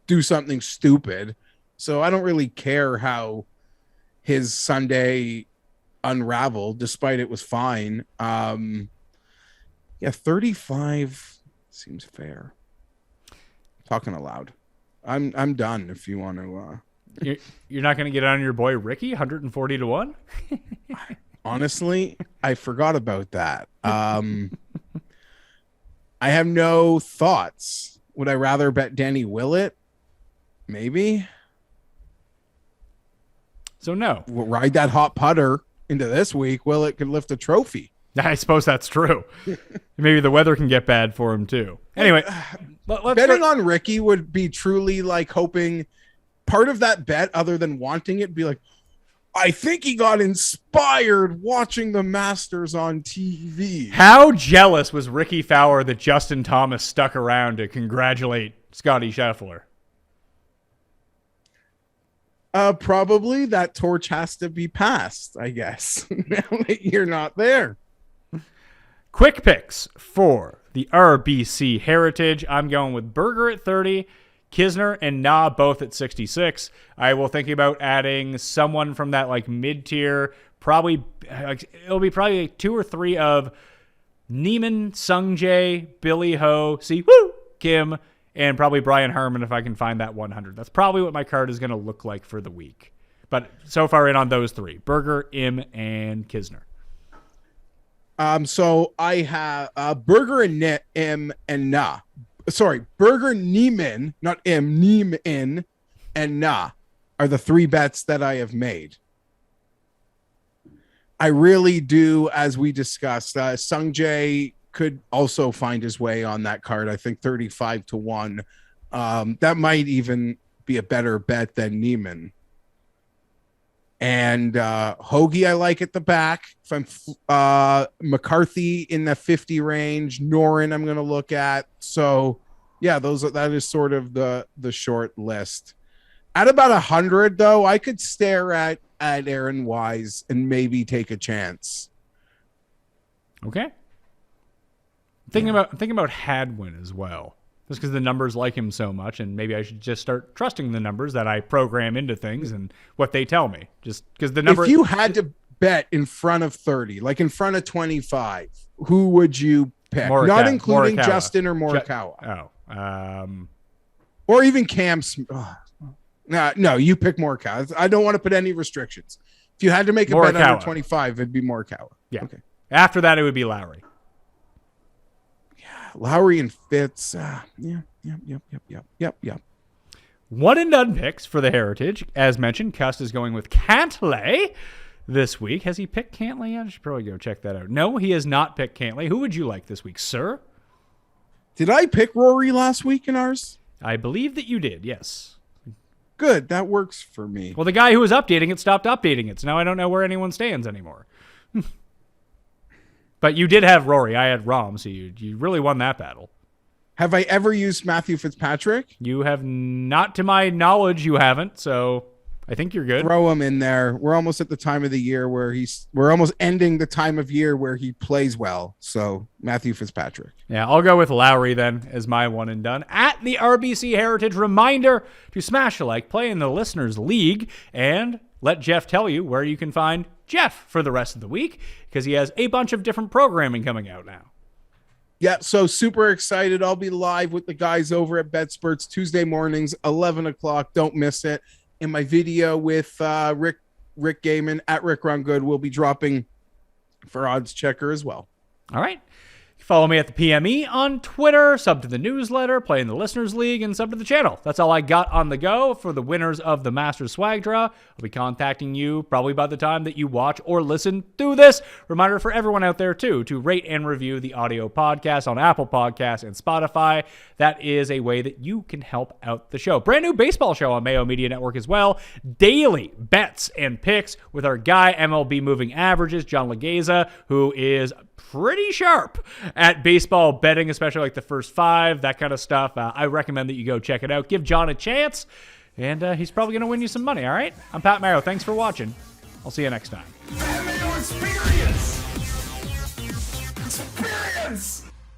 [SPEAKER 4] do something stupid. So I don't really care how his Sunday unraveled, despite it was fine. 35 seems fair. Talking aloud. I'm done if you want to.
[SPEAKER 3] You're not going to get on your boy Ricky, 140 to 1?
[SPEAKER 4] Honestly, I forgot about that. I have no thoughts. Would I rather bet Danny Willett? Maybe.
[SPEAKER 3] So no.
[SPEAKER 4] We'll ride that hot putter into this week. Willett could lift a trophy.
[SPEAKER 3] I suppose that's true. Maybe the weather can get bad for him too. Anyway,
[SPEAKER 4] betting on Ricky would be truly like hoping part of that bet, other than wanting it, be like, I think he got inspired watching the Masters on TV.
[SPEAKER 3] How jealous was Ricky Fowler that Justin Thomas stuck around to congratulate Scotty Scheffler?
[SPEAKER 4] Probably that torch has to be passed, I guess. Now that you're not there.
[SPEAKER 3] Quick picks for the RBC Heritage. I'm going with Berger at 30, Kisner and Na both at 66. I will think about adding someone from that like mid-tier. Probably it'll be probably like 2 or 3 of Neiman, Sungjae, Billy Ho, Kim, and probably Brian Harmon if I can find that 100. That's probably what my card is going to look like for the week. But so far in on those 3, Berger, Im, and Kisner.
[SPEAKER 4] So I have Berger and Im and Na. Sorry, Berger, Neiman, not Im, Neiman and Na are the 3 bets that I have made. I really do, as we discussed, Sungjae could also find his way on that card. I think 35 to 1. That might even be a better bet than Neiman. And Hoagie I like at the back. If I'm McCarthy in the 50 range, Noren I'm going to look at. So yeah, that is sort of the short list. At about 100 though, I could stare at Aaron Wise and maybe take a chance.
[SPEAKER 3] Okay. Thinking about Hadwin as well. Just because the numbers like him so much, and maybe I should just start trusting the numbers that I program into things and what they tell me. Just because the number.
[SPEAKER 4] If you had to bet in front of 30, like in front of 25, who would you pick? Not including Morikawa. Justin or Morikawa. Or even Cam. No, you pick Morikawa. I don't want to put any restrictions. If you had to make a bet under 25, it'd be Morikawa.
[SPEAKER 3] Yeah.
[SPEAKER 4] Okay.
[SPEAKER 3] After that, it would be Lowry.
[SPEAKER 4] Lowry and Fitz. Yep.
[SPEAKER 3] One and done picks for the Heritage. As mentioned, Cust is going with Cantlay this week. Has he picked Cantlay? I should probably go check that out. No, he has not picked Cantlay. Who would you like this week, sir?
[SPEAKER 4] Did I pick Rory last week in ours?
[SPEAKER 3] I believe that you did, yes.
[SPEAKER 4] Good. That works for me.
[SPEAKER 3] Well, the guy who was updating it stopped updating it, so now I don't know where anyone stands anymore. But you did have Rory. I had Rahm, so you really won that battle.
[SPEAKER 4] Have I ever used Matthew Fitzpatrick?
[SPEAKER 3] You have not, to my knowledge, you haven't, so I think you're good.
[SPEAKER 4] Throw him in there. We're almost at the time of the year where we're almost ending the time of year where he plays well. So Matthew Fitzpatrick.
[SPEAKER 3] Yeah, I'll go with Lowry then as my one and done. At the RBC Heritage, reminder to smash a like, play in the Listeners League, and let Geoff tell you where you can find Geoff for the rest of the week, because he has a bunch of different programming coming out now.
[SPEAKER 4] Yeah, so super excited. I'll be live with the guys over at BetSperts Tuesday mornings, 11 o'clock. Don't miss it. And my video with Rick Gaiman at Rick Run Good will be dropping for Odds Checker as well.
[SPEAKER 3] All right. Follow me at the PME on Twitter, sub to the newsletter, play in the Listeners League, and sub to the channel. That's all I got on the go for the winners of the Masters Swag Draw. I'll be contacting you probably by the time that you watch or listen to this. Reminder for everyone out there, too, to rate and review the audio podcast on Apple Podcasts and Spotify. That is a way that you can help out the show. Brand new baseball show on Mayo Media Network as well. Daily bets and picks with our guy, MLB Moving Averages, John Legeza, who is pretty sharp at baseball betting, especially like the first 5, that kind of stuff. I recommend that you go check it out. Give John a chance, and he's probably going to win you some money, all right? I'm Pat Mayo. Thanks for watching. I'll see you next time.
[SPEAKER 2] Pat Mayo Experience! Experience!